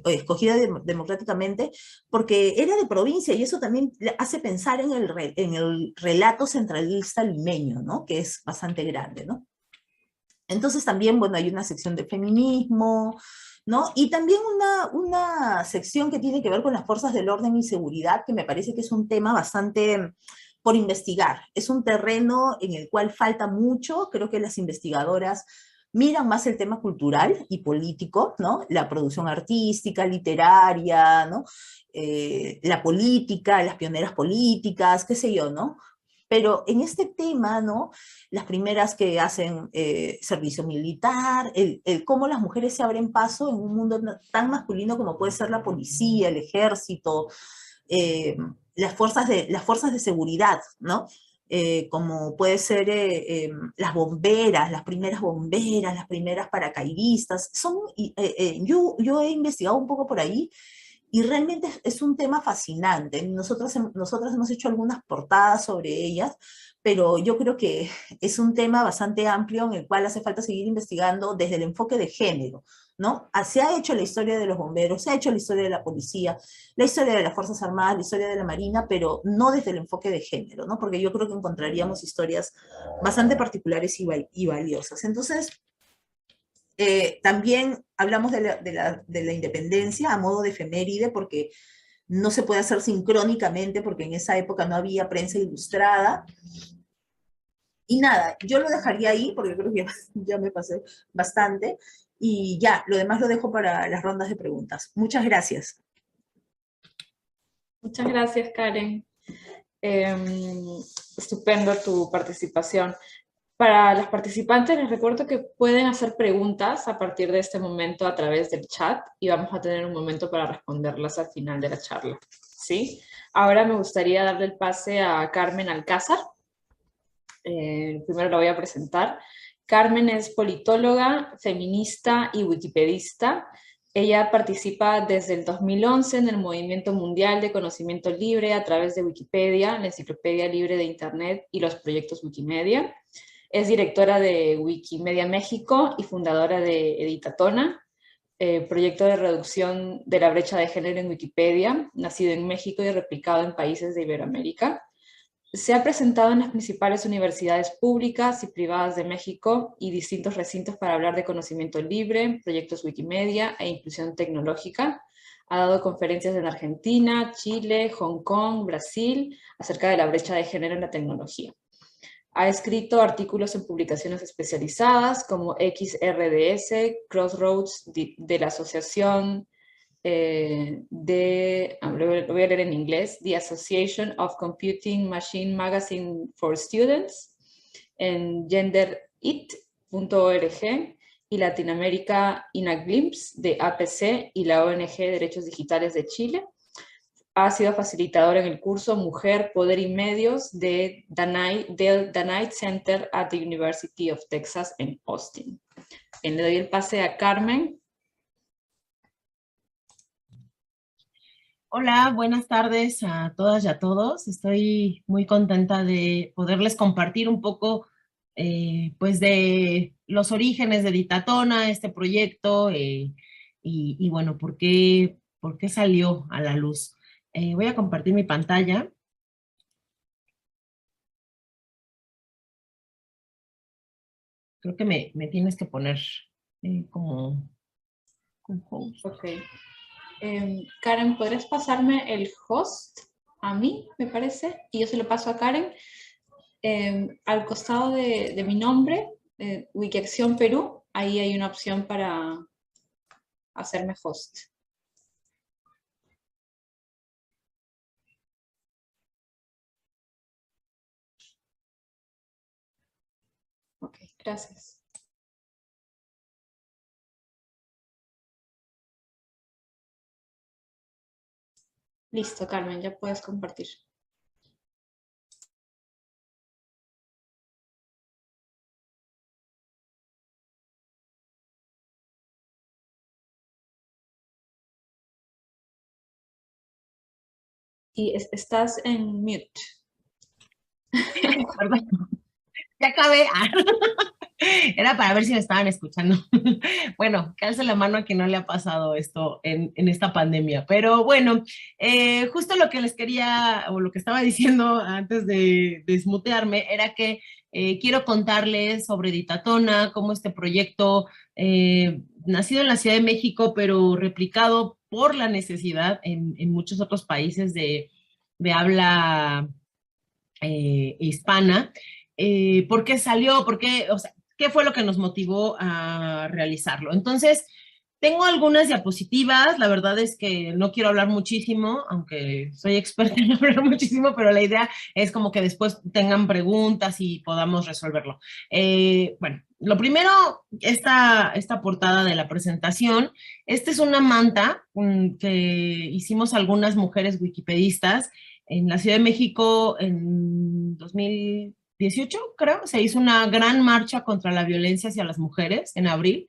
escogida democráticamente, porque era de provincia y eso también hace pensar en el relato centralista limeño, ¿no? Que es bastante grande, ¿no? Entonces también, bueno, hay una sección de feminismo, ¿no? Y también una sección que tiene que ver con las fuerzas del orden y seguridad, que me parece que es un tema bastante por investigar. Es un terreno en el cual falta mucho, creo que las investigadoras miran más el tema cultural y político, ¿no? La producción artística, literaria, ¿no? La política, las pioneras políticas, qué sé yo, ¿no? Pero en este tema, ¿no? Las primeras que hacen servicio militar, el cómo las mujeres se abren paso en un mundo tan masculino como puede ser la policía, el ejército, eh, las fuerzas de seguridad, ¿no? Como puede ser las bomberas, las primeras paracaidistas. Yo he investigado un poco por ahí y realmente es un tema fascinante. Nosotros hemos hecho algunas portadas sobre ellas, pero yo creo que es un tema bastante amplio en el cual hace falta seguir investigando desde el enfoque de género, ¿no? Se ha hecho la historia de los bomberos, se ha hecho la historia de la policía, la historia de las Fuerzas Armadas, la historia de la Marina, pero no desde el enfoque de género, ¿no? Porque yo creo que encontraríamos historias bastante particulares y valiosas. Entonces, también hablamos de la independencia a modo de efeméride, porque no se puede hacer sincrónicamente, porque en esa época no había prensa ilustrada. Y nada, yo lo dejaría ahí, porque creo que ya me pasé bastante, y ya, lo demás lo dejo para las rondas de preguntas. Muchas gracias. Muchas gracias, Karen. Estupendo tu participación. Para las participantes les recuerdo que pueden hacer preguntas a partir de este momento a través del chat y vamos a tener un momento para responderlas al final de la charla, ¿sí? Ahora me gustaría darle el pase a Carmen Alcázar. Primero la voy a presentar. Carmen es politóloga, feminista y wikipedista. Ella participa desde el 2011 en el Movimiento Mundial de Conocimiento Libre a través de Wikipedia, la Enciclopedia Libre de Internet y los proyectos Wikimedia. Es directora de Wikimedia México y fundadora de Editatona, proyecto de reducción de la brecha de género en Wikipedia, nacido en México y replicado en países de Iberoamérica. Se ha presentado en las principales universidades públicas y privadas de México y distintos recintos para hablar de conocimiento libre, proyectos Wikimedia e inclusión tecnológica. Ha dado conferencias en Argentina, Chile, Hong Kong, Brasil, acerca de la brecha de género en la tecnología. Ha escrito artículos en publicaciones especializadas como XRDS, Crossroads de la Asociación lo voy a leer en inglés, The Association of Computing Machine Magazine for Students, en genderit.org y Latinoamérica in a Glimpse de APC y la ONG Derechos Digitales de Chile. Ha sido facilitadora en el curso Mujer, Poder y Medios del Danite Center at the University of Texas en Austin. Le doy el pase a Carmen. Hola, buenas tardes a todas y a todos. Estoy muy contenta de poderles compartir un poco pues de los orígenes de Editatona, este proyecto y bueno, por qué salió a la luz. Voy a compartir mi pantalla. Creo que me tienes que poner como host. Ok. Karen, ¿podrías pasarme el host a mí, me parece? Y yo se lo paso a Karen. Al costado de mi nombre, Wikiacción Perú, ahí hay una opción para hacerme host. Ok, gracias. Listo, Carmen, ya puedes compartir. Y estás en mute. Perdón. Ya acabé. Era para ver si me estaban escuchando. Bueno, que alce la mano a quien no le ha pasado esto en esta pandemia. Pero bueno, justo lo que les quería, o lo que estaba diciendo antes de desmutearme, era que quiero contarles sobre Editatona, cómo este proyecto, nacido en la Ciudad de México, pero replicado por la necesidad en muchos otros países de habla hispana. ¿Por qué salió? ¿Por qué? O sea, ¿qué fue lo que nos motivó a realizarlo? Entonces, tengo algunas diapositivas, la verdad es que no quiero hablar muchísimo, aunque soy experta en hablar muchísimo, pero la idea es como que después tengan preguntas y podamos resolverlo. Bueno, lo primero, esta portada de la presentación, esta es una manta que hicimos algunas mujeres wikipedistas en la Ciudad de México en 2018, creo, se hizo una gran marcha contra la violencia hacia las mujeres en abril.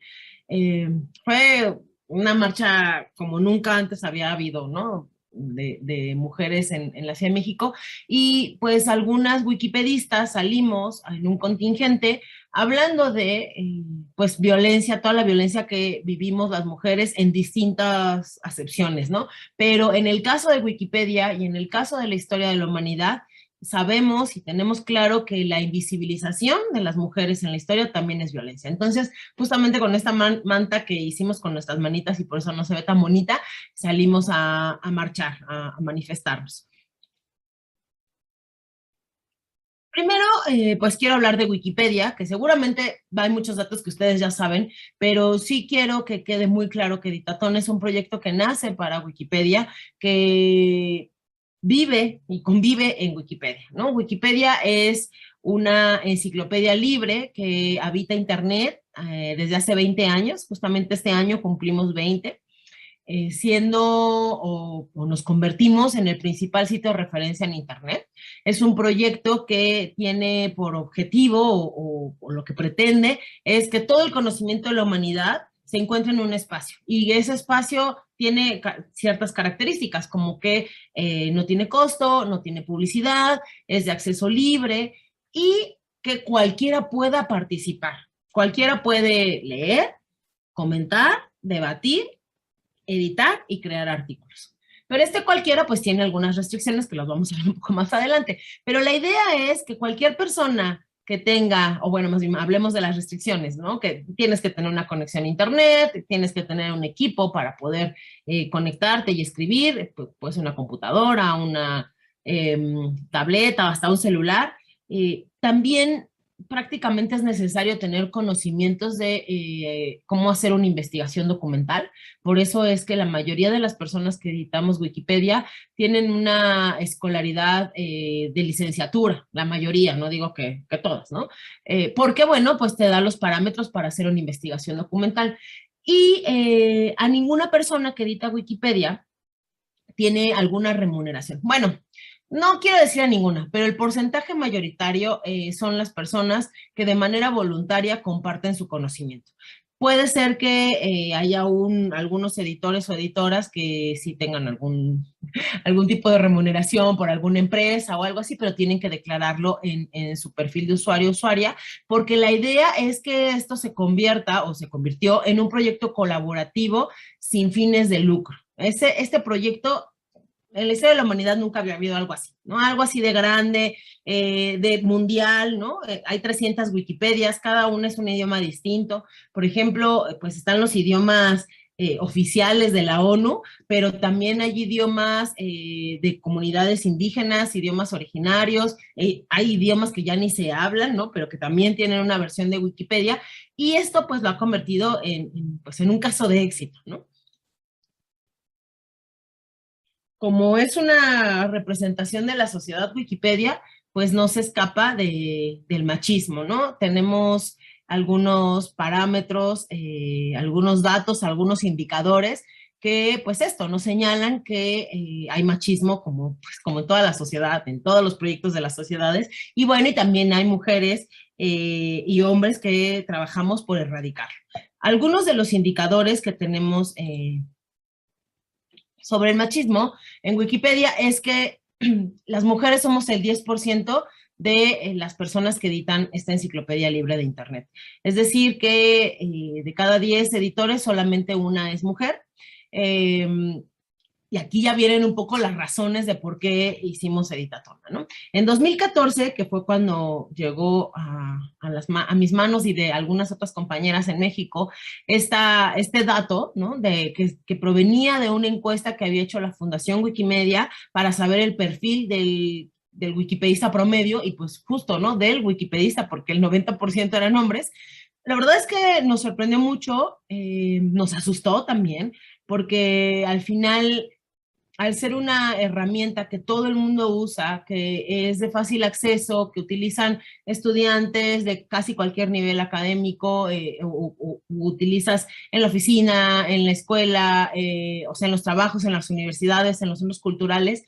Fue una marcha como nunca antes había habido, ¿no? De mujeres en la Ciudad de México, y pues algunas wikipedistas salimos en un contingente hablando de pues violencia, toda la violencia que vivimos las mujeres en distintas acepciones, ¿no? Pero en el caso de Wikipedia y en el caso de la historia de la humanidad, sabemos y tenemos claro que la invisibilización de las mujeres en la historia también es violencia. Entonces, justamente con esta manta que hicimos con nuestras manitas y por eso no se ve tan bonita, salimos a marchar, a manifestarnos. Primero, pues quiero hablar de Wikipedia, que seguramente hay muchos datos que ustedes ya saben, pero sí quiero que quede muy claro que Editatona es un proyecto que nace para Wikipedia, que vive y convive en Wikipedia, ¿no? Wikipedia es una enciclopedia libre que habita Internet desde hace 20 años, justamente este año cumplimos 20. siendo o nos convertimos en el principal sitio de referencia en Internet. Es un proyecto que tiene por objetivo o lo que pretende es que todo el conocimiento de la humanidad se encuentre en un espacio, y ese espacio tiene ciertas características, como que no tiene costo, no tiene publicidad, es de acceso libre y que cualquiera pueda participar. Cualquiera puede leer, comentar, debatir, editar y crear artículos. Pero cualquiera pues tiene algunas restricciones que las vamos a ver un poco más adelante. Pero la idea es que cualquier persona que tenga, o bueno, más bien hablemos de las restricciones, ¿no? Que tienes que tener una conexión a internet, tienes que tener un equipo para poder conectarte y escribir, pues una computadora, una tableta, hasta un celular. También prácticamente es necesario tener conocimientos de cómo hacer una investigación documental. Por eso es que la mayoría de las personas que editamos Wikipedia tienen una escolaridad de licenciatura, la mayoría, no digo que todas, ¿no? Porque, bueno, pues te da los parámetros para hacer una investigación documental. Y a ninguna persona que edita Wikipedia tiene alguna remuneración. Bueno, no quiero decir a ninguna, pero el porcentaje mayoritario son las personas que de manera voluntaria comparten su conocimiento. Puede ser que haya algunos editores o editoras que sí tengan algún tipo de remuneración por alguna empresa o algo así, pero tienen que declararlo en su perfil de usuario o usuaria, porque la idea es que esto se convierta o se convirtió en un proyecto colaborativo sin fines de lucro. Este proyecto, en la historia de la humanidad nunca había habido algo así, ¿no? Algo así de grande, de mundial, ¿no? Hay 300 Wikipedias, cada una es un idioma distinto. Por ejemplo, pues están los idiomas oficiales de la ONU, pero también hay idiomas de comunidades indígenas, idiomas originarios, hay idiomas que ya ni se hablan, ¿no? Pero que también tienen una versión de Wikipedia, y esto pues lo ha convertido pues, en un caso de éxito, ¿no? Como es una representación de la sociedad Wikipedia, pues no se escapa del machismo, ¿no? Tenemos algunos parámetros, algunos datos, algunos indicadores que, pues esto, nos señalan que hay machismo como en toda la sociedad, en todos los proyectos de las sociedades, y bueno, y también hay mujeres y hombres que trabajamos por erradicarlo. Algunos de los indicadores que tenemos sobre el machismo en Wikipedia es que las mujeres somos el 10% de las personas que editan esta enciclopedia libre de Internet. Es decir, que de cada 10 editores solamente una es mujer. Y aquí ya vienen un poco las razones de por qué hicimos Editatona, ¿no? En 2014, que fue cuando llegó a mis manos y de algunas otras compañeras en México, este dato, ¿no? Que provenía de una encuesta que había hecho la Fundación Wikimedia para saber el perfil del wikipedista promedio y pues justo, ¿no? Del wikipedista, porque el 90% eran hombres. La verdad es que nos sorprendió mucho, nos asustó también, porque al final, al ser una herramienta que todo el mundo usa, que es de fácil acceso, que utilizan estudiantes de casi cualquier nivel académico, o utilizas en la oficina, en la escuela, o sea, en los trabajos, en las universidades, en los centros culturales,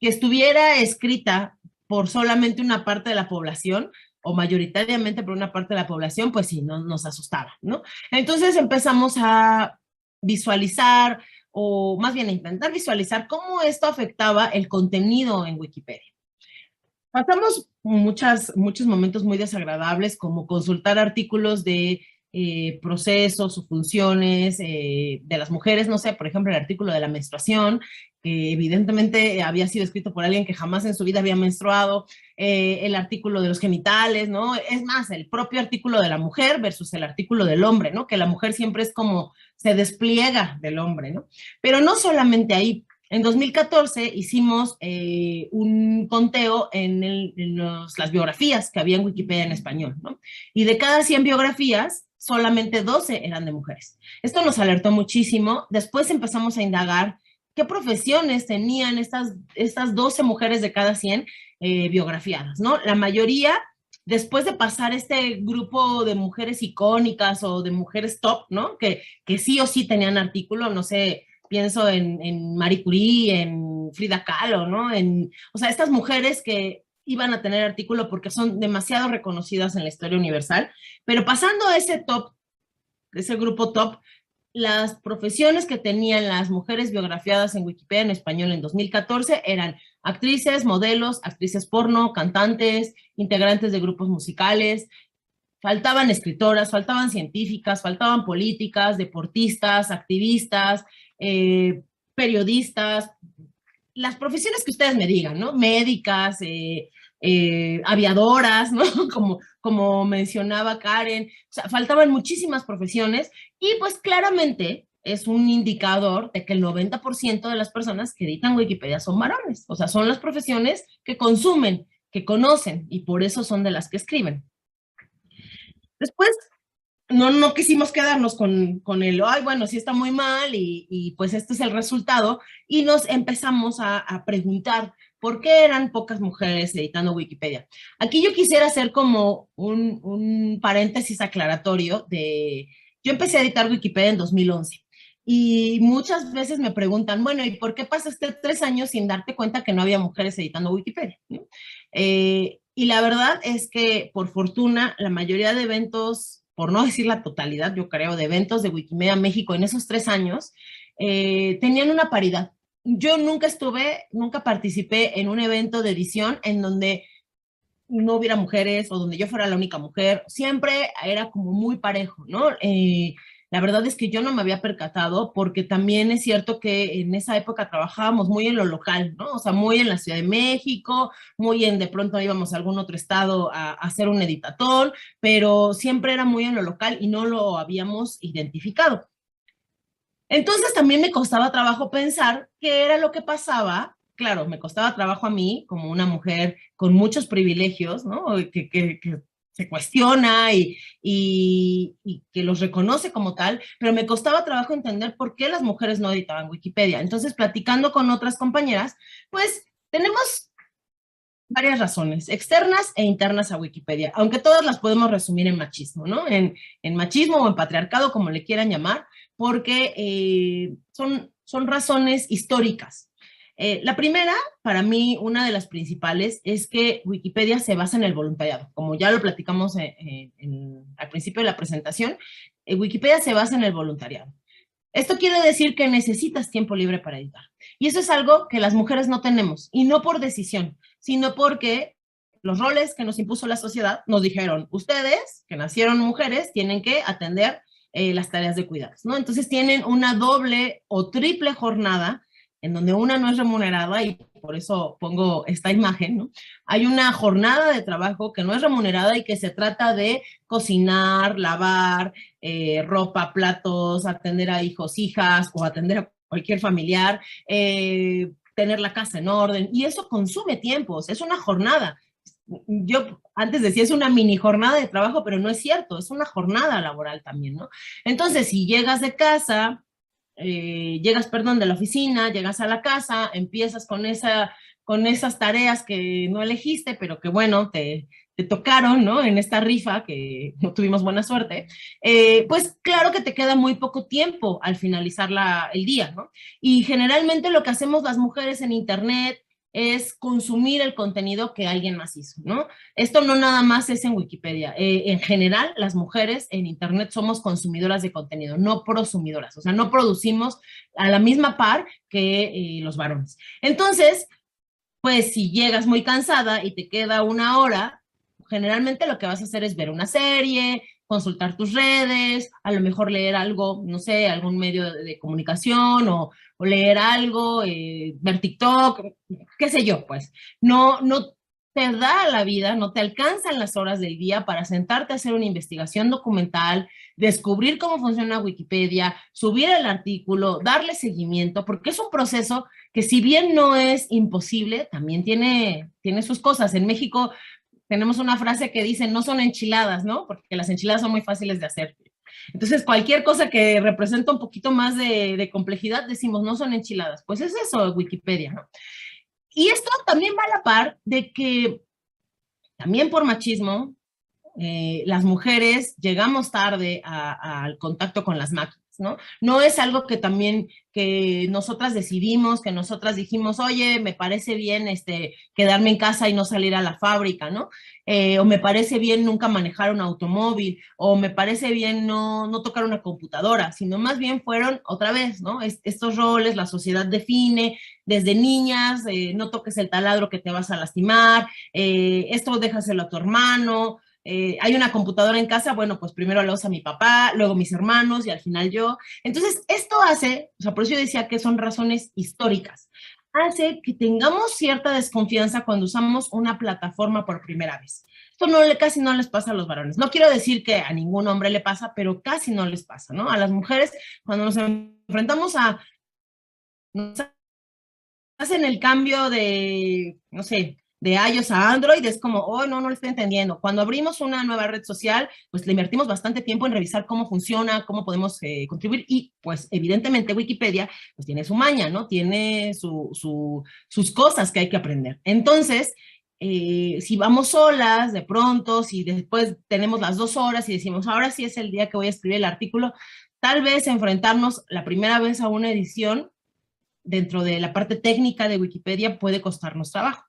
que estuviera escrita por solamente una parte de la población, o mayoritariamente por una parte de la población, pues sí, nos asustaba, ¿no? Entonces empezamos a visualizar, o más bien a intentar visualizar cómo esto afectaba el contenido en Wikipedia. Pasamos muchos momentos muy desagradables, como consultar artículos de procesos o funciones de las mujeres, no sé, por ejemplo, el artículo de la menstruación, que evidentemente había sido escrito por alguien que jamás en su vida había menstruado, el artículo de los genitales, ¿no? Es más, el propio artículo de la mujer versus el artículo del hombre, ¿no? Que la mujer siempre es como se despliega del hombre, ¿no? Pero no solamente ahí. En 2014 hicimos un conteo en las biografías que había en Wikipedia en español, ¿no? Y de cada 100 biografías, solamente 12 eran de mujeres. Esto nos alertó muchísimo. Después empezamos a indagar qué profesiones tenían estas 12 mujeres de cada 100 biografiadas, ¿no? La mayoría, después de pasar este grupo de mujeres icónicas o de mujeres top, ¿no? Que sí o sí tenían artículo, no sé, pienso en Marie Curie, en Frida Kahlo, ¿no? O sea, estas mujeres que iban a tener artículo porque son demasiado reconocidas en la historia universal, pero pasando a ese top, ese grupo top, las profesiones que tenían las mujeres biografiadas en Wikipedia en español en 2014 eran actrices, modelos, actrices porno, cantantes, integrantes de grupos musicales, faltaban escritoras, faltaban científicas, faltaban políticas, deportistas, activistas, periodistas, las profesiones que ustedes me digan, ¿no? Médicas, aviadoras, ¿no? Como mencionaba Karen, o sea, faltaban muchísimas profesiones y pues claramente es un indicador de que el 90% de las personas que editan Wikipedia son varones, o sea, son las profesiones que consumen, que conocen y por eso son de las que escriben. Después, no quisimos quedarnos con el, ay, bueno, sí está muy mal y pues este es el resultado, y nos empezamos a preguntar por qué eran pocas mujeres editando Wikipedia. Aquí yo quisiera hacer como un paréntesis aclaratorio de, yo empecé a editar Wikipedia en 2011, y muchas veces me preguntan, bueno, ¿y por qué pasaste 3 años sin darte cuenta que no había mujeres editando Wikipedia? ¿No? Y la verdad es que, por fortuna, la mayoría de eventos, por no decir la totalidad, yo creo, de eventos de Wikimedia México en esos 3 años, tenían una paridad. Yo nunca participé en un evento de edición en donde no hubiera mujeres o donde yo fuera la única mujer. Siempre era como muy parejo, ¿no? La verdad es que yo no me había percatado porque también es cierto que en esa época trabajábamos muy en lo local, ¿no? O sea, muy en la Ciudad de México, muy de pronto íbamos a algún otro estado a hacer un editatón, pero siempre era muy en lo local y no lo habíamos identificado. Entonces también me costaba trabajo pensar qué era lo que pasaba. Claro, me costaba trabajo a mí, como una mujer con muchos privilegios, ¿no? Que se cuestiona y que los reconoce como tal, pero me costaba trabajo entender por qué las mujeres no editaban Wikipedia. Entonces, platicando con otras compañeras, pues tenemos varias razones, externas e internas a Wikipedia, aunque todas las podemos resumir en machismo, ¿no? En machismo o en patriarcado, como le quieran llamar, porque son razones históricas. La primera, para mí, una de las principales, es que Wikipedia se basa en el voluntariado. Como ya lo platicamos al principio de la presentación, Wikipedia se basa en el voluntariado. Esto quiere decir que necesitas tiempo libre para editar. Y eso es algo que las mujeres no tenemos, y no por decisión, sino porque los roles que nos impuso la sociedad nos dijeron, ustedes, que nacieron mujeres, tienen que atender las tareas de cuidados, ¿no? Entonces tienen una doble o triple jornada en donde una no es remunerada, y por eso pongo esta imagen, ¿no? Hay una jornada de trabajo que no es remunerada y que se trata de cocinar, lavar, ropa, platos, atender a hijos, hijas o atender a cualquier familiar, tener la casa en orden, y eso consume tiempos, es una jornada. Yo antes decía es una mini jornada de trabajo, pero no es cierto, es una jornada laboral también, ¿no? Entonces, si llegas de casa, de la oficina, llegas a la casa, empiezas con esas tareas que no elegiste, pero que bueno, te tocaron, ¿no? En esta rifa, que no tuvimos buena suerte, pues claro que te queda muy poco tiempo al finalizar el día, ¿no? Y generalmente lo que hacemos las mujeres en Internet es consumir el contenido que alguien más hizo, ¿no? Esto no nada más es en Wikipedia. En general, las mujeres en Internet somos consumidoras de contenido, no prosumidoras. O sea, no producimos a la misma par que los varones. Entonces, pues si llegas muy cansada y te queda 1 hora, generalmente lo que vas a hacer es ver una serie, consultar tus redes, a lo mejor leer algo, no sé, algún medio de comunicación o leer algo, ver TikTok, qué sé yo, pues. No te da la vida, no te alcanzan las horas del día para sentarte a hacer una investigación documental, descubrir cómo funciona Wikipedia, subir el artículo, darle seguimiento, porque es un proceso que, si bien no es imposible, también tiene sus cosas. En México tenemos una frase que dice, no son enchiladas, ¿no? Porque las enchiladas son muy fáciles de hacer. Entonces, cualquier cosa que representa un poquito más de complejidad, decimos, no son enchiladas. Pues es eso, Wikipedia, ¿no? Y esto también va a la par de que, también por machismo, las mujeres llegamos tarde al contacto con las máquinas. ¿no? No es algo que también, que nosotras decidimos, que nosotras dijimos, oye, me parece bien quedarme en casa y no salir a la fábrica, ¿no? O me parece bien nunca manejar un automóvil, o me parece bien no tocar una computadora, sino más bien fueron otra vez, ¿no? Estos roles, la sociedad define, desde niñas, no toques el taladro que te vas a lastimar, esto déjaselo a tu hermano, hay una computadora en casa, bueno, pues primero la usa mi papá, luego mis hermanos y al final yo. Entonces, esto hace, o sea, por eso yo decía que son razones históricas, hace que tengamos cierta desconfianza cuando usamos una plataforma por primera vez. Esto casi no les pasa a los varones. No quiero decir que a ningún hombre le pasa, pero casi no les pasa, ¿no? A las mujeres, cuando nos enfrentamos nos hacen el cambio de, no sé, de iOS a Android, es como, oh, no lo estoy entendiendo. Cuando abrimos una nueva red social, pues le invertimos bastante tiempo en revisar cómo funciona, cómo podemos contribuir y pues evidentemente Wikipedia pues tiene su maña, ¿no? Tiene sus cosas que hay que aprender. Entonces, si vamos solas, de pronto, si después tenemos las 2 horas y decimos, ahora sí es el día que voy a escribir el artículo, tal vez enfrentarnos la primera vez a una edición dentro de la parte técnica de Wikipedia puede costarnos trabajo.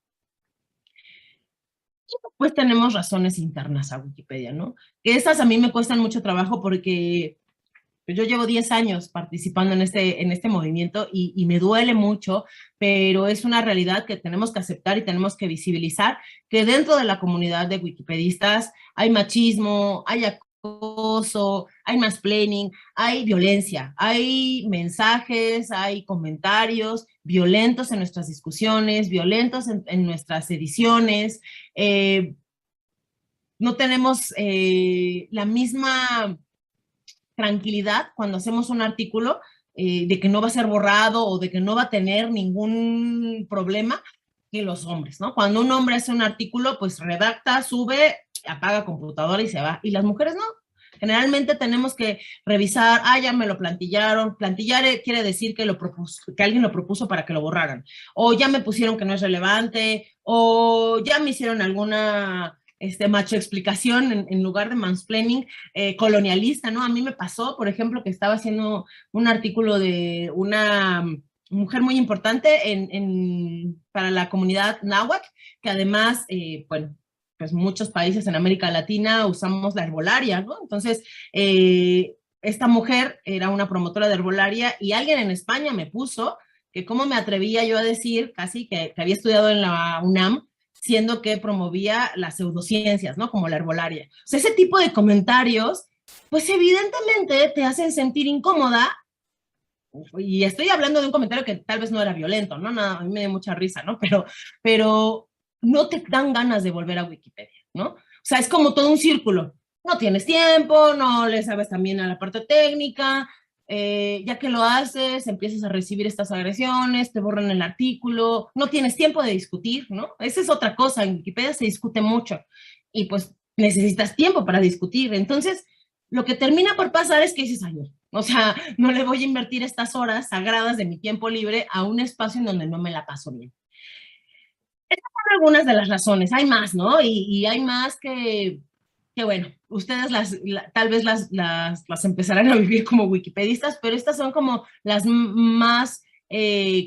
Y pues tenemos razones internas a Wikipedia, ¿no? Que estas a mí me cuestan mucho trabajo porque yo llevo 10 años participando en este movimiento y me duele mucho, pero es una realidad que tenemos que aceptar y tenemos que visibilizar que dentro de la comunidad de wikipedistas hay machismo, hay acoso, hay mansplaining, hay violencia, hay mensajes, hay comentarios violentos en nuestras discusiones, violentos en nuestras ediciones, no tenemos la misma tranquilidad cuando hacemos un artículo de que no va a ser borrado o de que no va a tener ningún problema que los hombres, ¿no? Cuando un hombre hace un artículo, pues redacta, sube, apaga computadora y se va. Y las mujeres no. Generalmente tenemos que revisar, ya me lo plantillaron. Plantillar quiere decir que alguien lo propuso para que lo borraran. O ya me pusieron que no es relevante, o ya me hicieron alguna macho explicación en lugar de mansplaining colonialista, ¿no? A mí me pasó, por ejemplo, que estaba haciendo un artículo de una mujer muy importante para la comunidad náhuatl, que además, bueno, pues muchos países en América Latina usamos la herbolaria, ¿no? Entonces, esta mujer era una promotora de herbolaria y alguien en España me puso que cómo me atrevía yo a decir casi que había estudiado en la UNAM, siendo que promovía las pseudociencias, ¿no? Como la herbolaria. O sea, ese tipo de comentarios, pues evidentemente te hacen sentir incómoda, y estoy hablando de un comentario que tal vez no era violento, ¿no? Nada, a mí me dio mucha risa, ¿no? Pero no te dan ganas de volver a Wikipedia, ¿no? O sea, es como todo un círculo. No tienes tiempo, no le sabes también a la parte técnica, ya que lo haces, empiezas a recibir estas agresiones, te borran el artículo, no tienes tiempo de discutir, ¿no? Esa es otra cosa, en Wikipedia se discute mucho y pues necesitas tiempo para discutir. Entonces, lo que termina por pasar es que dices, ay, o sea, no le voy a invertir estas horas sagradas de mi tiempo libre a un espacio en donde no me la paso bien. Estas son algunas de las razones, hay más, ¿no? Y hay más que bueno, ustedes tal vez las empezarán a vivir como wikipedistas, pero estas son como las más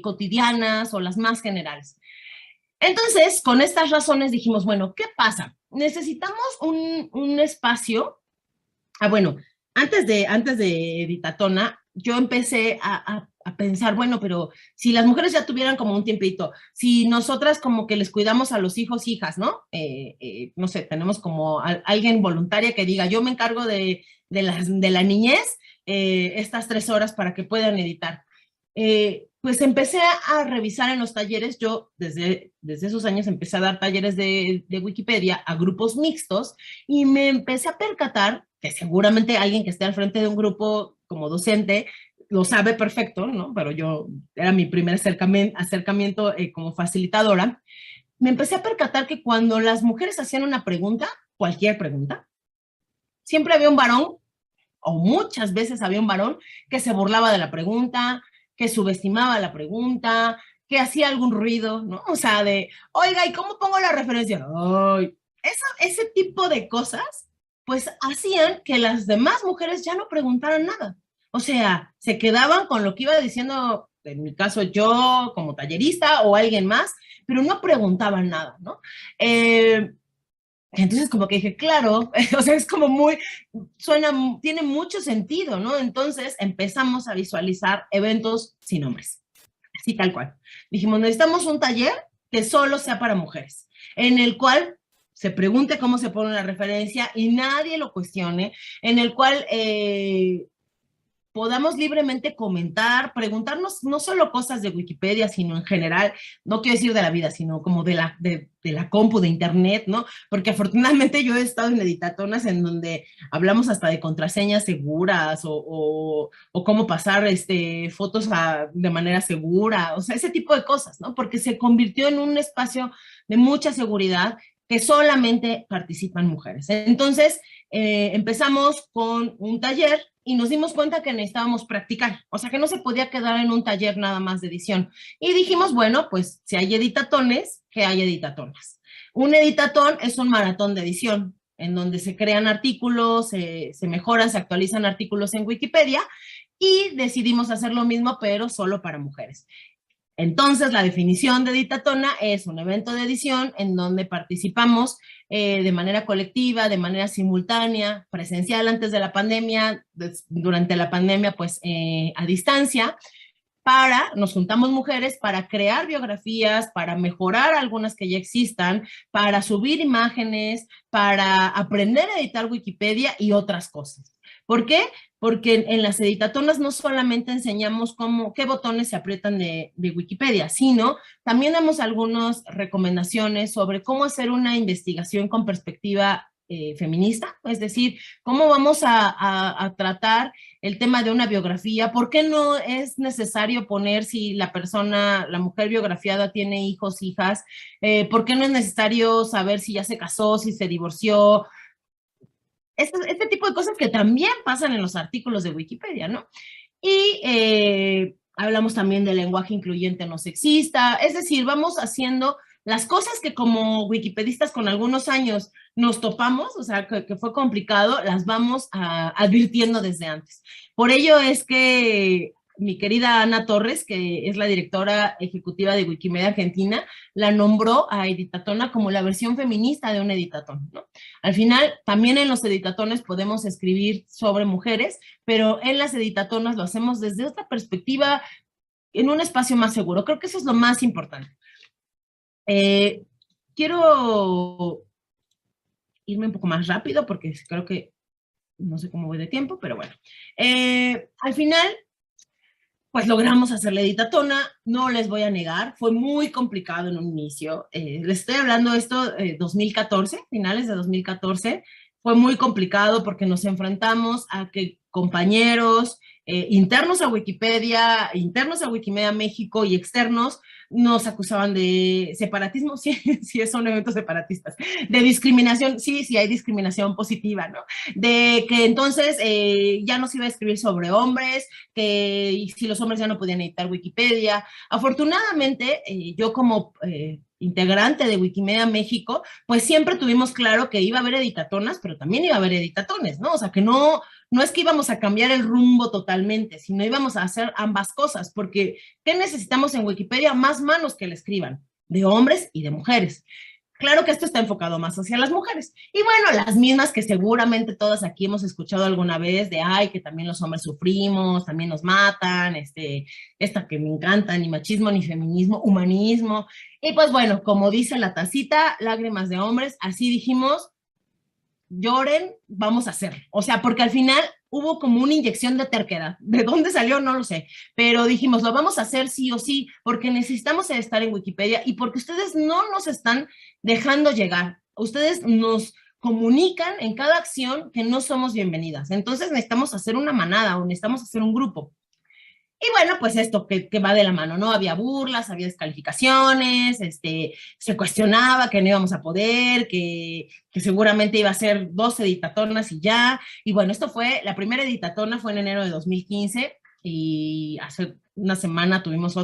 cotidianas o las más generales. Entonces, con estas razones dijimos, bueno, ¿qué pasa? Necesitamos un espacio. Bueno, antes de Editatona, yo empecé a pensar, bueno, pero si las mujeres ya tuvieran como un tiempito, si nosotras como que les cuidamos a los hijos, hijas, ¿no? No sé, tenemos como alguien voluntaria que diga, yo me encargo de la niñez estas 3 horas para que puedan editar. Pues empecé a revisar en los talleres, yo desde esos años empecé a dar talleres de Wikipedia a grupos mixtos y me empecé a percatar que seguramente alguien que esté al frente de un grupo como docente lo sabe perfecto, ¿no? Pero yo era mi primer acercamiento como facilitadora. Me empecé a percatar que cuando las mujeres hacían una pregunta, cualquier pregunta, siempre había un varón, o muchas veces había un varón, que se burlaba de la pregunta, que subestimaba la pregunta, que hacía algún ruido, ¿no? O sea, de, oiga, ¿y cómo pongo la referencia? Ay, ese tipo de cosas, pues hacían que las demás mujeres ya no preguntaran nada. O sea, se quedaban con lo que iba diciendo, en mi caso yo como tallerista o alguien más, pero no preguntaban nada, ¿no? Entonces como que dije, claro, o sea, es como muy, suena, tiene mucho sentido, ¿no? Entonces empezamos a visualizar eventos sin hombres, así tal cual. Dijimos, necesitamos un taller que solo sea para mujeres, en el cual se pregunte cómo se pone la referencia y nadie lo cuestione, en el cual podamos libremente comentar, preguntarnos no solo cosas de Wikipedia, sino en general, no quiero decir de la vida, sino como de la compu, de internet, ¿no? Porque afortunadamente yo he estado en editatonas en donde hablamos hasta de contraseñas seguras o cómo pasar fotos de manera segura, o sea, ese tipo de cosas, ¿no? Porque se convirtió en un espacio de mucha seguridad que solamente participan mujeres. Entonces, empezamos con un taller y nos dimos cuenta que necesitábamos practicar, o sea que no se podía quedar en un taller nada más de edición. Y dijimos, bueno, pues si hay editatones, que hay editatonas. Un editatón es un maratón de edición, en donde se crean artículos, se mejoran, se actualizan artículos en Wikipedia, y decidimos hacer lo mismo, pero solo para mujeres. Entonces, la definición de editatona es un evento de edición en donde participamos de manera colectiva, de manera simultánea, presencial antes de la pandemia, durante la pandemia, pues a distancia, nos juntamos mujeres para crear biografías, para mejorar algunas que ya existan, para subir imágenes, para aprender a editar Wikipedia y otras cosas. ¿Por qué? Porque en las editatonas no solamente enseñamos qué botones se aprietan de Wikipedia, sino también damos algunas recomendaciones sobre cómo hacer una investigación con perspectiva feminista, es decir, cómo vamos a tratar el tema de una biografía, por qué no es necesario poner si la persona, la mujer biografiada tiene hijos, hijas, por qué no es necesario saber si ya se casó, si se divorció, este tipo de cosas que también pasan en los artículos de Wikipedia, ¿no? Y hablamos también del lenguaje incluyente no sexista, es decir, vamos haciendo las cosas que como wikipedistas con algunos años nos topamos, o sea, que fue complicado, las vamos advirtiendo desde antes. Por ello es que mi querida Ana Torres, que es la directora ejecutiva de Wikimedia Argentina, la nombró a Editatona como la versión feminista de un editatón, ¿no? Al final, también en los editatones podemos escribir sobre mujeres, pero en las editatonas lo hacemos desde otra perspectiva, en un espacio más seguro. Creo que eso es lo más importante. Quiero irme un poco más rápido porque creo que no sé cómo voy de tiempo, pero bueno. Al final, pues logramos hacer la editatona, no les voy a negar, fue muy complicado en un inicio. Les estoy hablando de esto 2014, finales de 2014, fue muy complicado porque nos enfrentamos a que compañeros internos a Wikipedia, internos a Wikimedia México y externos nos acusaban de separatismo, sí, sí son eventos separatistas, de discriminación, sí, sí hay discriminación positiva, ¿no? De que entonces ya no se iba a escribir sobre hombres, que si los hombres ya no podían editar Wikipedia. Afortunadamente, yo como integrante de Wikimedia México, pues siempre tuvimos claro que iba a haber editatonas, pero también iba a haber editatones, ¿no? O sea, que no es que íbamos a cambiar el rumbo totalmente, sino íbamos a hacer ambas cosas, porque ¿qué necesitamos en Wikipedia? Más manos que le escriban, de hombres y de mujeres. Claro que esto está enfocado más hacia las mujeres. Y bueno, las mismas que seguramente todas aquí hemos escuchado alguna vez de, ay, que también los hombres sufrimos, también nos matan, esta que me encanta, ni machismo, ni feminismo, humanismo. Y pues bueno, como dice la tacita, lágrimas de hombres, así dijimos, lloren, vamos a hacer. O sea, porque al final hubo como una inyección de terquedad. ¿De dónde salió? No lo sé. Pero dijimos, lo vamos a hacer sí o sí, porque necesitamos estar en Wikipedia y porque ustedes no nos están dejando llegar. Ustedes nos comunican en cada acción que no somos bienvenidas. Entonces necesitamos hacer una manada o necesitamos hacer un grupo. Y bueno, pues esto que va de la mano, ¿no? Había burlas, había descalificaciones, se cuestionaba que no íbamos a poder, que seguramente iba a ser 2 editatonas y ya. Y bueno, la primera editatona fue en enero de 2015 y hace una semana tuvimos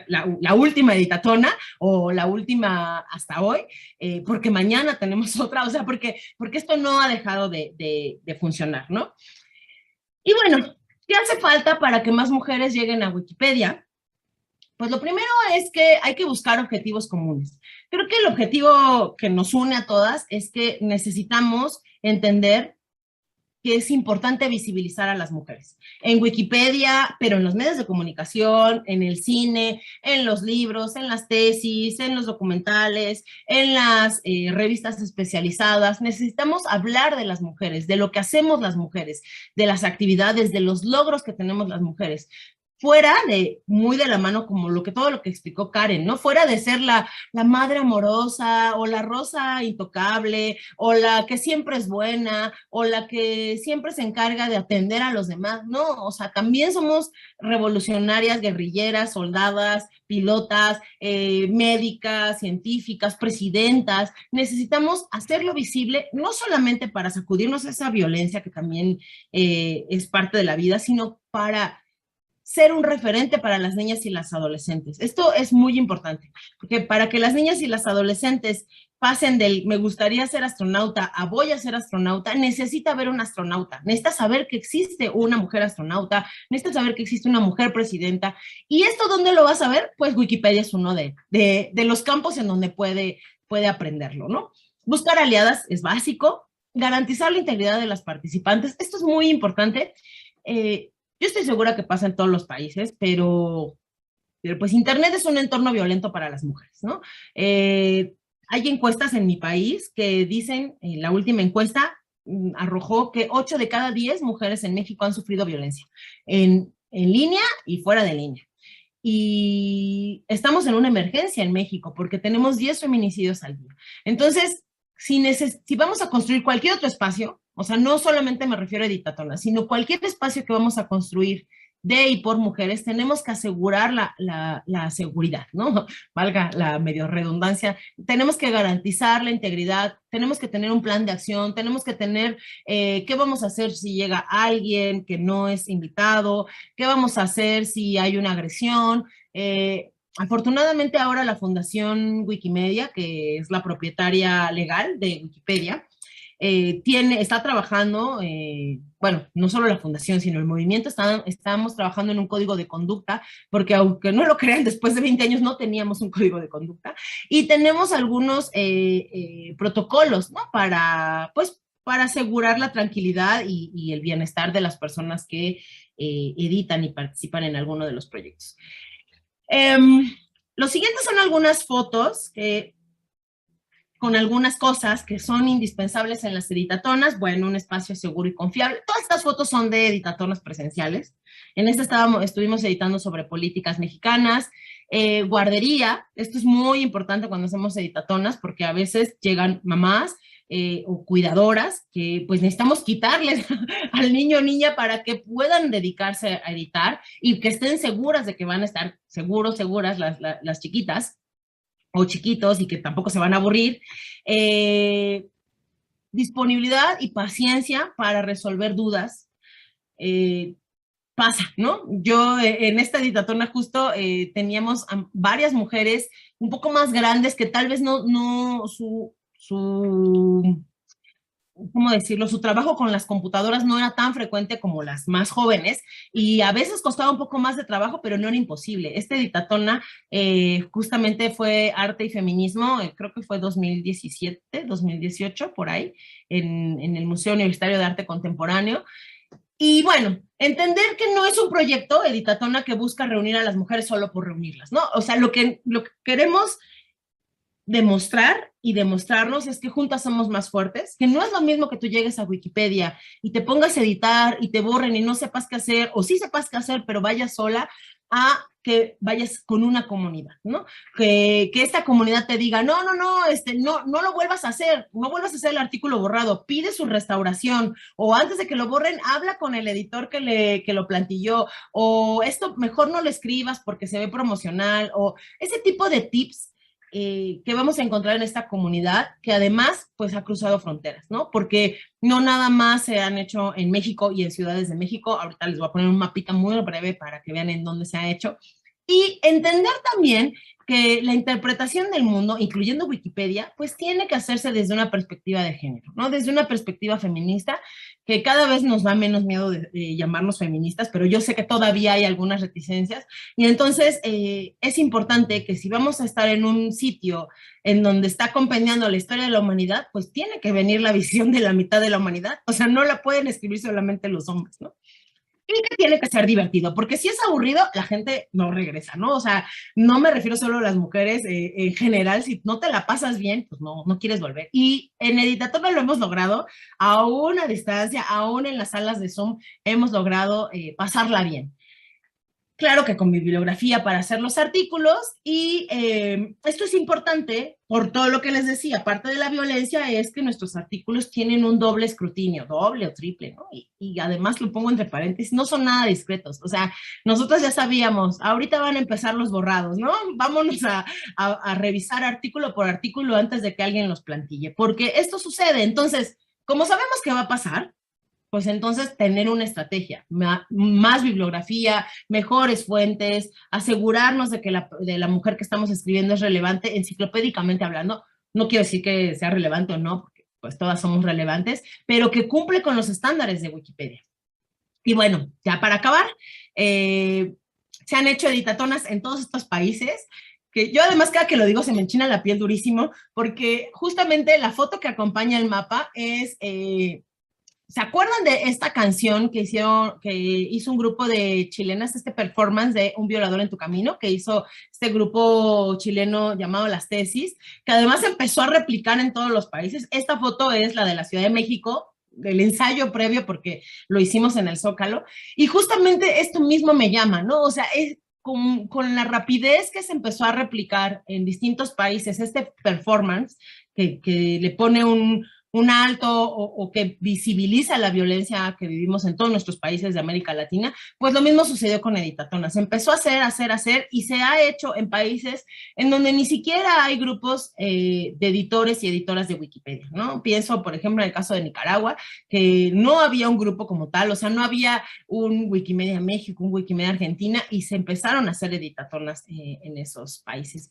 la última editatona o la última hasta hoy, porque mañana tenemos otra, o sea, porque esto no ha dejado de funcionar, ¿no? Y bueno, ¿Qué hace falta para que más mujeres lleguen a Wikipedia? Pues lo primero es que hay que buscar objetivos comunes. Creo que el objetivo que nos une a todas es que necesitamos entender que es importante visibilizar a las mujeres. En Wikipedia, pero en los medios de comunicación, en el cine, en los libros, en las tesis, en los documentales, en las revistas especializadas. Necesitamos hablar de las mujeres, de lo que hacemos las mujeres, de las actividades, de los logros que tenemos las mujeres. Fuera de, muy de la mano, como todo lo que explicó Karen, ¿no? Fuera de ser la madre amorosa, o la rosa intocable, o la que siempre es buena, o la que siempre se encarga de atender a los demás, no, o sea, también somos revolucionarias, guerrilleras, soldadas, pilotas, médicas, científicas, presidentas. Necesitamos hacerlo visible, no solamente para sacudirnos esa violencia que también es parte de la vida, sino para ser un referente para las niñas y las adolescentes. Esto es muy importante, porque para que las niñas y las adolescentes pasen del me gustaría ser astronauta a voy a ser astronauta, necesita ver un astronauta, necesita saber que existe una mujer astronauta, necesita saber que existe una mujer presidenta. ¿Y esto dónde lo vas a ver? Pues Wikipedia es uno de los campos en donde puede aprenderlo, ¿no? Buscar aliadas es básico, garantizar la integridad de las participantes, esto es muy importante. Yo estoy segura que pasa en todos los países, pero pues Internet es un entorno violento para las mujeres, ¿no? Hay encuestas en mi país que dicen, la última encuesta arrojó que 8 de cada 10 mujeres en México han sufrido violencia, en línea y fuera de línea. Y estamos en una emergencia en México porque tenemos 10 feminicidios al día. Entonces, si vamos a construir cualquier otro espacio, o sea, no solamente me refiero a Editatona, sino cualquier espacio que vamos a construir de y por mujeres, tenemos que asegurar la seguridad, ¿no? Valga la medio redundancia. Tenemos que garantizar la integridad, tenemos que tener un plan de acción, tenemos que tener qué vamos a hacer si llega alguien que no es invitado, qué vamos a hacer si hay una agresión. Afortunadamente ahora la Fundación Wikimedia, que es la propietaria legal de Wikipedia, está trabajando, bueno, no solo la fundación, sino el movimiento, estamos trabajando en un código de conducta, porque aunque no lo crean, después de 20 años no teníamos un código de conducta, y tenemos algunos protocolos, ¿no? Para asegurar la tranquilidad y el bienestar de las personas que editan y participan en alguno de los proyectos. Los siguientes son algunas fotos con algunas cosas que son indispensables en las editatonas. Bueno, un espacio seguro y confiable. Todas estas fotos son de editatonas presenciales. En esta estuvimos editando sobre políticas mexicanas, guardería. Esto es muy importante cuando hacemos editatonas porque a veces llegan mamás o cuidadoras que pues necesitamos quitarles al niño o niña para que puedan dedicarse a editar y que estén seguras de que van a estar seguras las chiquitas o chiquitos y que tampoco se van a aburrir. Disponibilidad y paciencia para resolver dudas. Pasa, ¿no? Yo en esta editatona justo teníamos varias mujeres un poco más grandes que tal vez ¿cómo decirlo? Su trabajo con las computadoras no era tan frecuente como las más jóvenes y a veces costaba un poco más de trabajo, pero no era imposible. Esta editatona justamente fue arte y feminismo, creo que fue 2017, 2018, por ahí, en el Museo Universitario de Arte Contemporáneo. Y bueno, entender que no es un proyecto, Editatona, que busca reunir a las mujeres solo por reunirlas, ¿no? O sea, lo que queremos demostrar y demostrarnos es que juntas somos más fuertes, que no es lo mismo que tú llegues a Wikipedia y te pongas a editar y te borren y no sepas qué hacer, o sí sepas qué hacer, pero vayas sola, a que vayas con una comunidad, ¿no? Que esta comunidad te diga, no lo vuelvas a hacer, no vuelvas a hacer el artículo borrado, pide su restauración, o antes de que lo borren, habla con el editor que lo plantilló, o esto mejor no lo escribas porque se ve promocional, o ese tipo de tips que vamos a encontrar en esta comunidad, que además, pues, ha cruzado fronteras, ¿no? Porque no nada más se han hecho en México y en ciudades de México. Ahorita les voy a poner un mapita muy breve para que vean en dónde se ha hecho. Y entender también que la interpretación del mundo, incluyendo Wikipedia, pues tiene que hacerse desde una perspectiva de género, ¿no? Desde una perspectiva feminista, que cada vez nos da menos miedo de llamarnos feministas, pero yo sé que todavía hay algunas reticencias, y entonces es importante que si vamos a estar en un sitio en donde está compendiando la historia de la humanidad, pues tiene que venir la visión de la mitad de la humanidad, o sea, no la pueden escribir solamente los hombres, ¿no? Y que tiene que ser divertido, porque si es aburrido, la gente no regresa, ¿no? O sea, no me refiero solo a las mujeres, en general, si no te la pasas bien, pues no quieres volver. Y en Editatona lo hemos logrado, aún a distancia, aún en las salas de Zoom, hemos logrado pasarla bien. Claro que con bibliografía para hacer los artículos, y esto es importante por todo lo que les decía, aparte de la violencia, es que nuestros artículos tienen un doble escrutinio, doble o triple, ¿no? Y además lo pongo entre paréntesis, no son nada discretos, o sea, nosotros ya sabíamos, ahorita van a empezar los borrados, ¿no? Vámonos a revisar artículo por artículo antes de que alguien los plantille, porque esto sucede. Entonces, como sabemos qué va a pasar, pues entonces tener una estrategia, más bibliografía, mejores fuentes, asegurarnos de que de la mujer que estamos escribiendo es relevante, enciclopédicamente hablando. No quiero decir que sea relevante o no, porque pues todas somos relevantes, pero que cumple con los estándares de Wikipedia. Y bueno, ya para acabar, se han hecho editatonas en todos estos países, que yo además cada que lo digo se me enchina la piel durísimo, porque justamente la foto que acompaña el mapa es... ¿se acuerdan de esta canción que hizo un grupo de chilenas, este performance de Un violador en tu camino, que hizo este grupo chileno llamado Las Tesis, que además empezó a replicar en todos los países? Esta foto es la de la Ciudad de México, del ensayo previo, porque lo hicimos en el Zócalo, y justamente esto mismo me llama, ¿no? O sea, es con la rapidez que se empezó a replicar en distintos países este performance, que le pone un alto o que visibiliza la violencia que vivimos en todos nuestros países de América Latina, pues lo mismo sucedió con Editatona. Se empezó a hacer, y se ha hecho en países en donde ni siquiera hay grupos de editores y editoras de Wikipedia, ¿no? Pienso, por ejemplo, en el caso de Nicaragua, que no había un grupo como tal, o sea, no había un Wikimedia México, un Wikimedia Argentina, y se empezaron a hacer editatonas en esos países.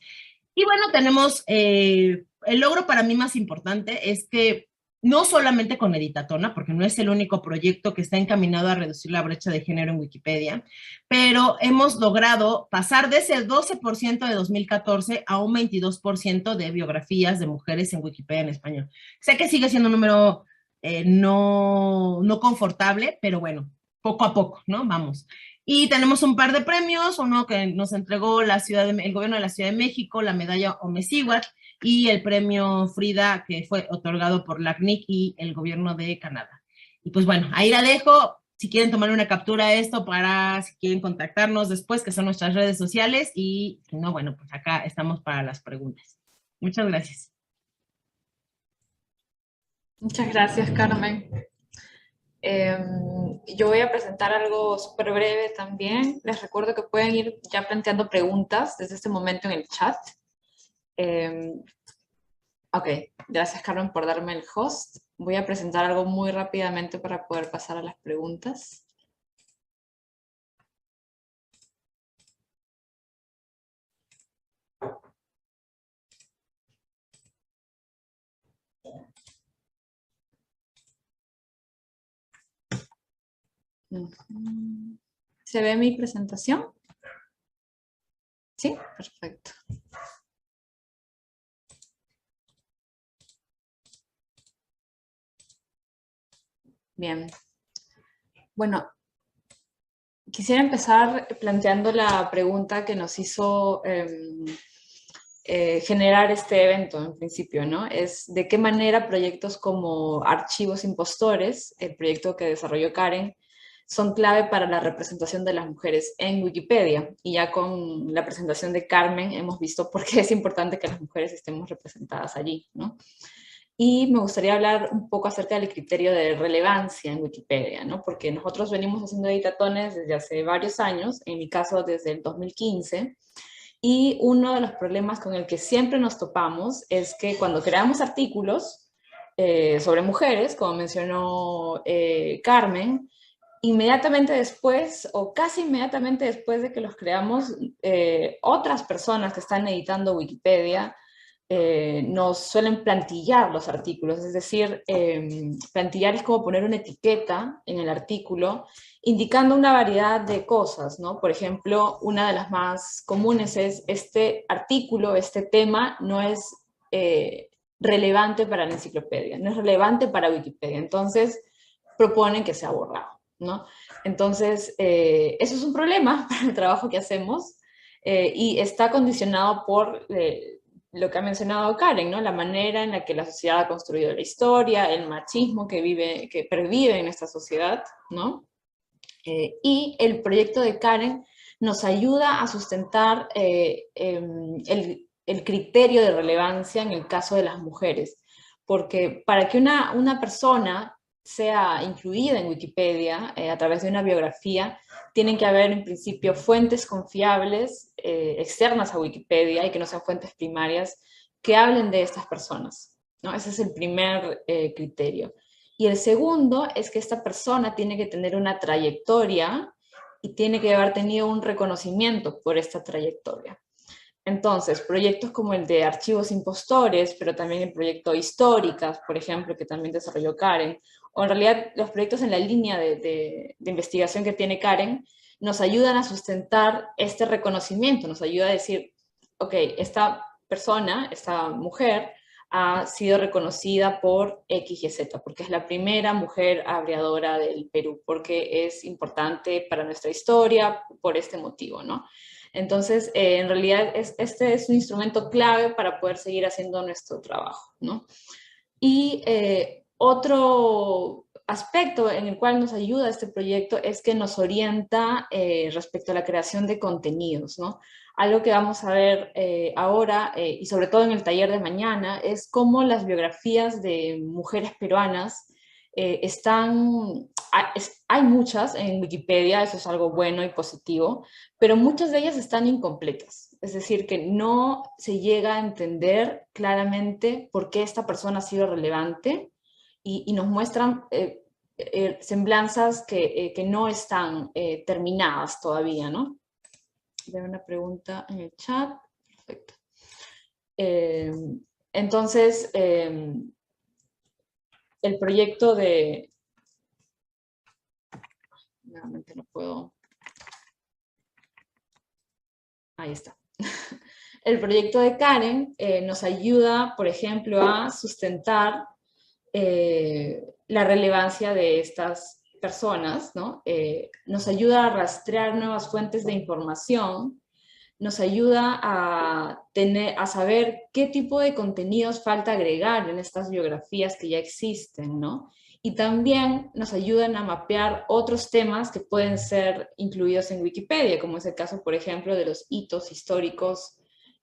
Y bueno, tenemos, el logro para mí más importante es que no solamente con Editatona, porque no es el único proyecto que está encaminado a reducir la brecha de género en Wikipedia, pero hemos logrado pasar de ese 12% de 2014 a un 22% de biografías de mujeres en Wikipedia en español. Sé que sigue siendo un número no confortable, pero bueno, poco a poco, ¿no? Vamos. Y tenemos un par de premios, uno que nos entregó el gobierno de la Ciudad de México, la medalla Omeciwat, y el premio Frida, que fue otorgado por la CNIC y el gobierno de Canadá. Y pues bueno, ahí la dejo. Si quieren tomar una captura de esto si quieren contactarnos después, que son nuestras redes sociales, y si no, bueno, pues acá estamos para las preguntas. Muchas gracias. Muchas gracias, Carmen. Yo voy a presentar algo súper breve también. Les recuerdo que pueden ir ya planteando preguntas desde este momento en el chat. Ok, gracias, Carmen, por darme el host. Voy a presentar algo muy rápidamente para poder pasar a las preguntas. ¿Se ve mi presentación? Sí, perfecto. Bien. Bueno, quisiera empezar planteando la pregunta que nos hizo generar este evento en principio, ¿no? Es de qué manera proyectos como Archivos Impostores, el proyecto que desarrolló Karen, son clave para la representación de las mujeres en Wikipedia. Y ya con la presentación de Carmen hemos visto por qué es importante que las mujeres estemos representadas allí, ¿no? Y me gustaría hablar un poco acerca del criterio de relevancia en Wikipedia, ¿no? Porque nosotros venimos haciendo editatones desde hace varios años, en mi caso desde el 2015, y uno de los problemas con el que siempre nos topamos es que cuando creamos artículos sobre mujeres, como mencionó Carmen, inmediatamente después, o casi inmediatamente después de que los creamos, otras personas que están editando Wikipedia nos suelen plantillar los artículos, es decir, plantillar es como poner una etiqueta en el artículo indicando una variedad de cosas, ¿no? Por ejemplo, una de las más comunes es este artículo, este tema no es relevante para la enciclopedia, no es relevante para Wikipedia, entonces proponen que sea borrado, ¿no? Entonces, eso es un problema para el trabajo que hacemos y está condicionado por lo que ha mencionado Karen, ¿no? La manera en la que la sociedad ha construido la historia, el machismo que pervive en esta sociedad, ¿no? Y el proyecto de Karen nos ayuda a sustentar el criterio de relevancia en el caso de las mujeres, porque para que una persona sea incluida en Wikipedia a través de una biografía, tienen que haber en principio fuentes confiables externas a Wikipedia y que no sean fuentes primarias que hablen de estas personas, ¿no? Ese es el primer criterio. Y el segundo es que esta persona tiene que tener una trayectoria y tiene que haber tenido un reconocimiento por esta trayectoria. Entonces, proyectos como el de Archivos Impostores, pero también el proyecto Históricas, por ejemplo, que también desarrolló Karen, o en realidad los proyectos en la línea de investigación que tiene Karen, nos ayudan a sustentar este reconocimiento, nos ayuda a decir, ok, esta persona, esta mujer, ha sido reconocida por X y Z, porque es la primera mujer aviadora del Perú, porque es importante para nuestra historia, por este motivo, ¿no? Entonces, en realidad, este es un instrumento clave para poder seguir haciendo nuestro trabajo, ¿no? Y otro aspecto en el cual nos ayuda este proyecto es que nos orienta respecto a la creación de contenidos, ¿no? Algo que vamos a ver ahora, y sobre todo en el taller de mañana, es cómo las biografías de mujeres peruanas hay muchas en Wikipedia, eso es algo bueno y positivo, pero muchas de ellas están incompletas. Es decir, que no se llega a entender claramente por qué esta persona ha sido relevante y nos muestran semblanzas que no están terminadas todavía, ¿no? Veo una pregunta en el chat. Perfecto. Entonces, el proyecto de... Nuevamente no puedo... Ahí está. El proyecto de Karen nos ayuda, por ejemplo, a sustentar la relevancia de estas personas, ¿no? Nos ayuda a rastrear nuevas fuentes de información, nos ayuda a saber qué tipo de contenidos falta agregar en estas biografías que ya existen, ¿no? Y también nos ayudan a mapear otros temas que pueden ser incluidos en Wikipedia, como es el caso, por ejemplo, de los hitos históricos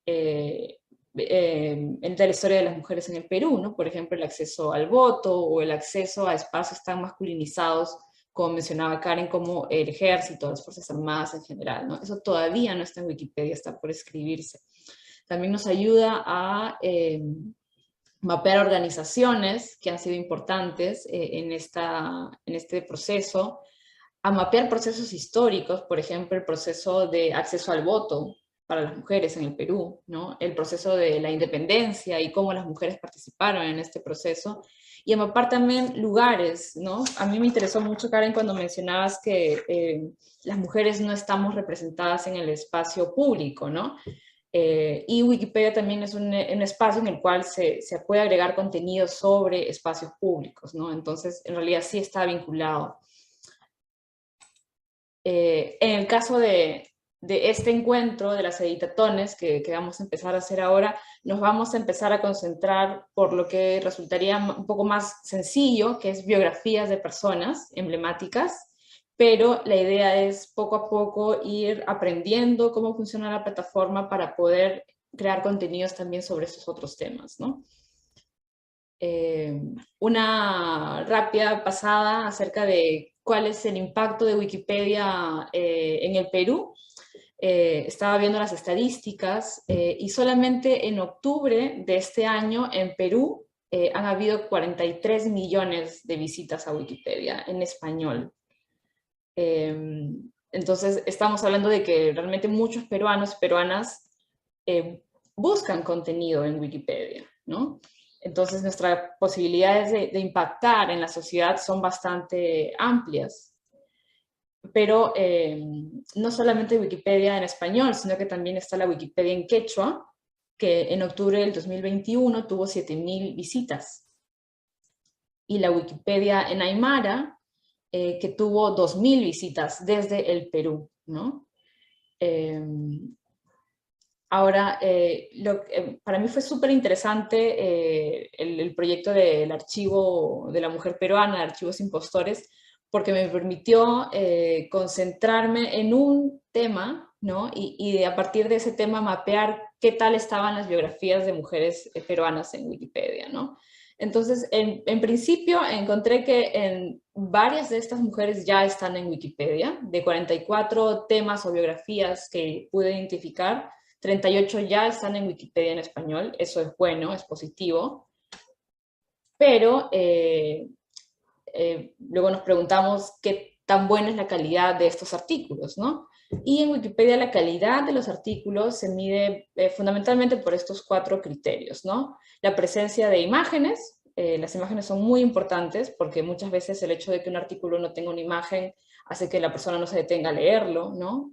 de la historia de las mujeres en el Perú, ¿no? Por ejemplo, el acceso al voto o el acceso a espacios tan masculinizados, como mencionaba Karen, como el ejército, las Fuerzas Armadas en general, ¿no? Eso todavía no está en Wikipedia, está por escribirse. También nos ayuda a mapear organizaciones que han sido importantes en este proceso, a mapear procesos históricos, por ejemplo, el proceso de acceso al voto para las mujeres en el Perú, ¿no? El proceso de la independencia y cómo las mujeres participaron en este proceso, y a mapear también lugares, ¿no? A mí me interesó mucho, Karen, cuando mencionabas que las mujeres no estamos representadas en el espacio público, ¿no? Y Wikipedia también es un espacio en el cual se puede agregar contenido sobre espacios públicos, ¿no? Entonces, en realidad sí está vinculado. En el caso de este encuentro, de las editatones que vamos a empezar a hacer ahora, nos vamos a empezar a concentrar por lo que resultaría un poco más sencillo, que es biografías de personas emblemáticas, pero la idea es poco a poco ir aprendiendo cómo funciona la plataforma para poder crear contenidos también sobre esos otros temas, ¿no? Una rápida pasada acerca de cuál es el impacto de Wikipedia en el Perú. Estaba viendo las estadísticas y solamente en octubre de este año en Perú han habido 43 millones de visitas a Wikipedia en español. Entonces, estamos hablando de que realmente muchos peruanos y peruanas buscan contenido en Wikipedia, ¿no? Entonces, nuestras posibilidades de impactar en la sociedad son bastante amplias. Pero no solamente Wikipedia en español, sino que también está la Wikipedia en quechua, que en octubre del 2021 tuvo 7.000 visitas. Y la Wikipedia en aymara, que tuvo 2.000 visitas desde el Perú, ¿no? Ahora, para mí fue súper interesante el proyecto del archivo de la mujer peruana, de Archivos Impostores, porque me permitió concentrarme en un tema, ¿no? Y a partir de ese tema mapear qué tal estaban las biografías de mujeres peruanas en Wikipedia, ¿no? Entonces, en principio encontré que en varias de estas mujeres ya están en Wikipedia. De 44 temas o biografías que pude identificar, 38 ya están en Wikipedia en español. Eso es bueno, es positivo. Pero luego nos preguntamos qué tan buena es la calidad de estos artículos, ¿no? Y en Wikipedia la calidad de los artículos se mide fundamentalmente por estos 4 criterios, ¿no? La presencia de imágenes. Las imágenes son muy importantes porque muchas veces el hecho de que un artículo no tenga una imagen hace que la persona no se detenga a leerlo, ¿no?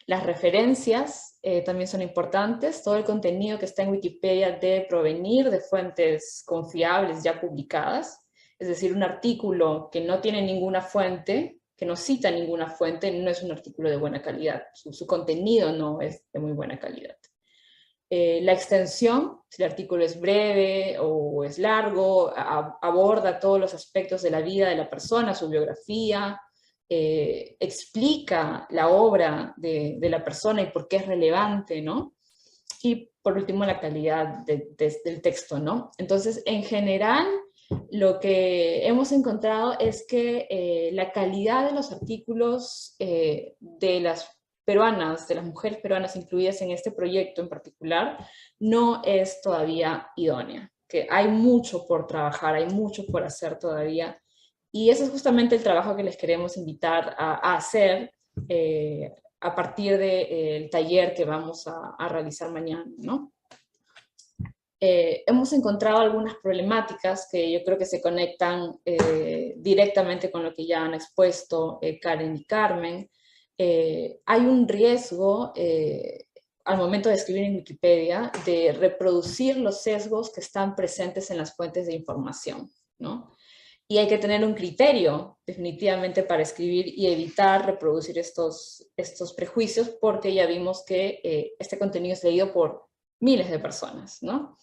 Las referencias también son importantes. Todo el contenido que está en Wikipedia debe provenir de fuentes confiables ya publicadas. Es decir, un artículo que no tiene ninguna fuente, que no cita ninguna fuente, no es un artículo de buena calidad. Su contenido no es de muy buena calidad. La extensión, si el artículo es breve o es largo, aborda todos los aspectos de la vida de la persona, su biografía, explica la obra de la persona y por qué es relevante, ¿no? Y por último, la calidad del texto, ¿no? Entonces, en general, lo que hemos encontrado es que la calidad de los artículos de las peruanas, de las mujeres peruanas incluidas en este proyecto en particular, no es todavía idónea, que hay mucho por trabajar, hay mucho por hacer todavía, y ese es justamente el trabajo que les queremos invitar a hacer a partir del taller que vamos a realizar mañana, ¿no? Hemos encontrado algunas problemáticas que yo creo que se conectan directamente con lo que ya han expuesto Karen y Carmen. Hay un riesgo al momento de escribir en Wikipedia de reproducir los sesgos que están presentes en las fuentes de información, ¿no? Y hay que tener un criterio definitivamente para escribir y evitar reproducir estos prejuicios, porque ya vimos que este contenido es leído por miles de personas, ¿no?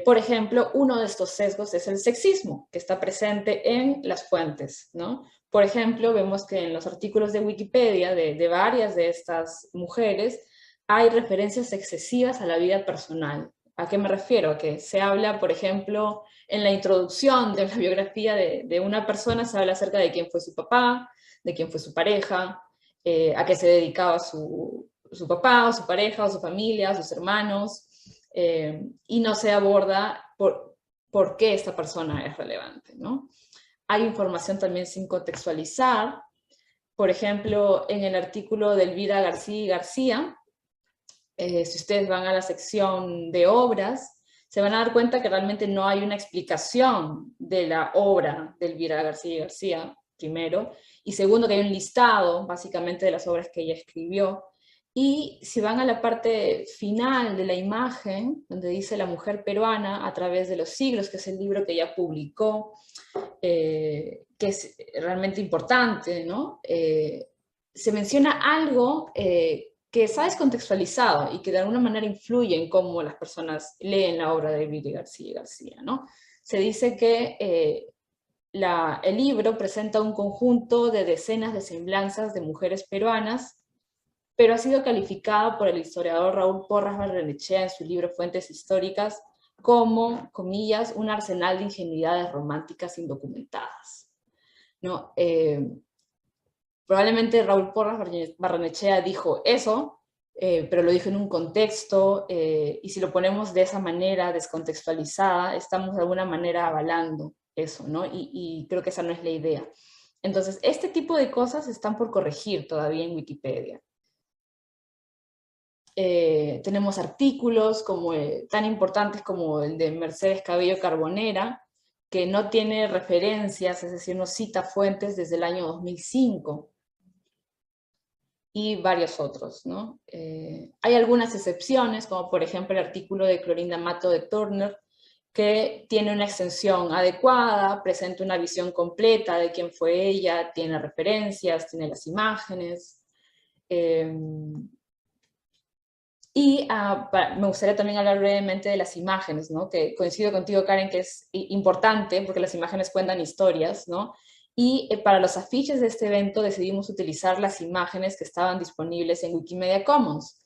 Por ejemplo, uno de estos sesgos es el sexismo, que está presente en las fuentes, ¿no? Por ejemplo, vemos que en los artículos de Wikipedia de varias de estas mujeres hay referencias excesivas a la vida personal. ¿A qué me refiero? A que se habla, por ejemplo, en la introducción de la biografía de una persona, se habla acerca de quién fue su papá, de quién fue su pareja, a qué se dedicaba su papá, o su pareja, o su familia, o sus hermanos, y no se aborda por qué esta persona es relevante, ¿no? Hay información también sin contextualizar. Por ejemplo, en el artículo de Elvira García y García, si ustedes van a la sección de obras, se van a dar cuenta que realmente no hay una explicación de la obra de Elvira García y García, primero, y segundo, que hay un listado, básicamente, de las obras que ella escribió. Y si van a la parte final de la imagen, donde dice La mujer peruana a través de los siglos, que es el libro que ella publicó, que es realmente importante, ¿no? Se menciona algo que está descontextualizado y que de alguna manera influye en cómo las personas leen la obra de Elvira García y García, ¿no? Se dice que el libro presenta un conjunto de decenas de semblanzas de mujeres peruanas, pero ha sido calificado por el historiador Raúl Porras Barrenechea en su libro Fuentes Históricas como, comillas, un arsenal de ingenuidades románticas indocumentadas, ¿no? Probablemente Raúl Porras Barrenechea dijo eso, pero lo dijo en un contexto, y si lo ponemos de esa manera, descontextualizada, estamos de alguna manera avalando eso, ¿no? Y creo que esa no es la idea. Entonces, este tipo de cosas están por corregir todavía en Wikipedia. Tenemos artículos tan importantes como el de Mercedes Cabello Carbonera, que no tiene referencias, es decir, no cita fuentes desde el año 2005, y varios otros, ¿no? Hay algunas excepciones, como por ejemplo el artículo de Clorinda Mato de Turner, que tiene una extensión adecuada, presenta una visión completa de quién fue ella, tiene referencias, tiene las imágenes. Me gustaría también hablar brevemente de las imágenes, ¿no? Que coincido contigo, Karen, que es importante porque las imágenes cuentan historias, ¿no? Y para los afiches de este evento decidimos utilizar las imágenes que estaban disponibles en Wikimedia Commons.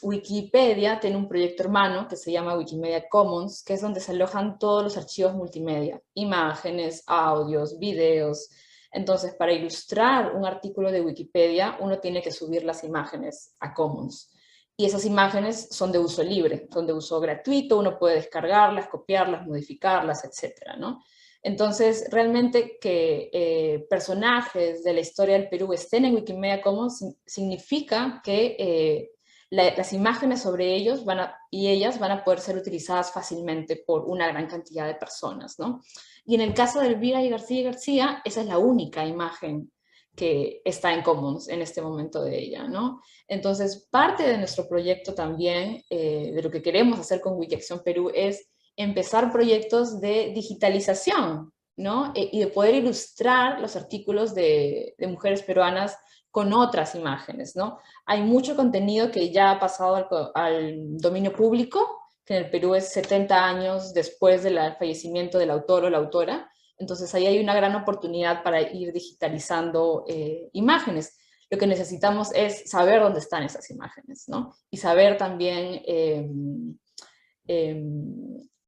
Wikipedia tiene un proyecto hermano que se llama Wikimedia Commons, que es donde se alojan todos los archivos multimedia, imágenes, audios, videos. Entonces, para ilustrar un artículo de Wikipedia, uno tiene que subir las imágenes a Commons. Y esas imágenes son de uso libre, son de uso gratuito, uno puede descargarlas, copiarlas, modificarlas, etcétera, ¿no? Entonces, realmente que personajes de la historia del Perú estén en Wikimedia Commons significa que las imágenes sobre ellos y ellas van a poder ser utilizadas fácilmente por una gran cantidad de personas, ¿no? Y en el caso de Elvira y García, esa es la única imagen que está en Commons en este momento de ella, ¿no? Entonces, parte de nuestro proyecto también, de lo que queremos hacer con Wikiacción Perú, es empezar proyectos de digitalización, ¿no? Y de poder ilustrar los artículos de mujeres peruanas con otras imágenes, ¿no? Hay mucho contenido que ya ha pasado al dominio público, que en el Perú es 70 años después del fallecimiento del autor o la autora. Entonces ahí hay una gran oportunidad para ir digitalizando imágenes. Lo que necesitamos es saber dónde están esas imágenes, ¿no? Y saber también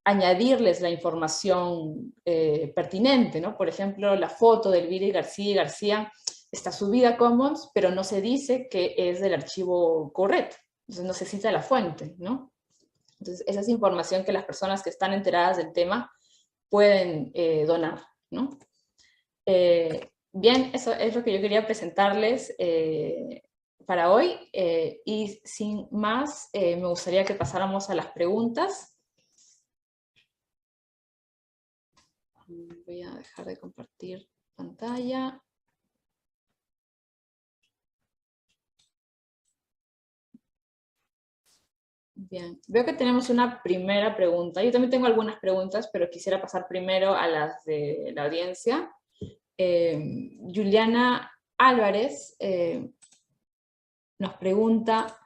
añadirles la información pertinente, ¿no? Por ejemplo, la foto de Elvira y García está subida a Commons, pero no se dice que es del archivo correcto. Entonces no se cita la fuente, ¿no? Entonces esa es información que las personas que están enteradas del tema pueden donar, ¿no? Bien, eso es lo que yo quería presentarles para hoy, y sin más, me gustaría que pasáramos a las preguntas. Voy a dejar de compartir pantalla. Bien, veo que tenemos una primera pregunta. Yo también tengo algunas preguntas, pero quisiera pasar primero a las de la audiencia. Juliana Álvarez nos pregunta,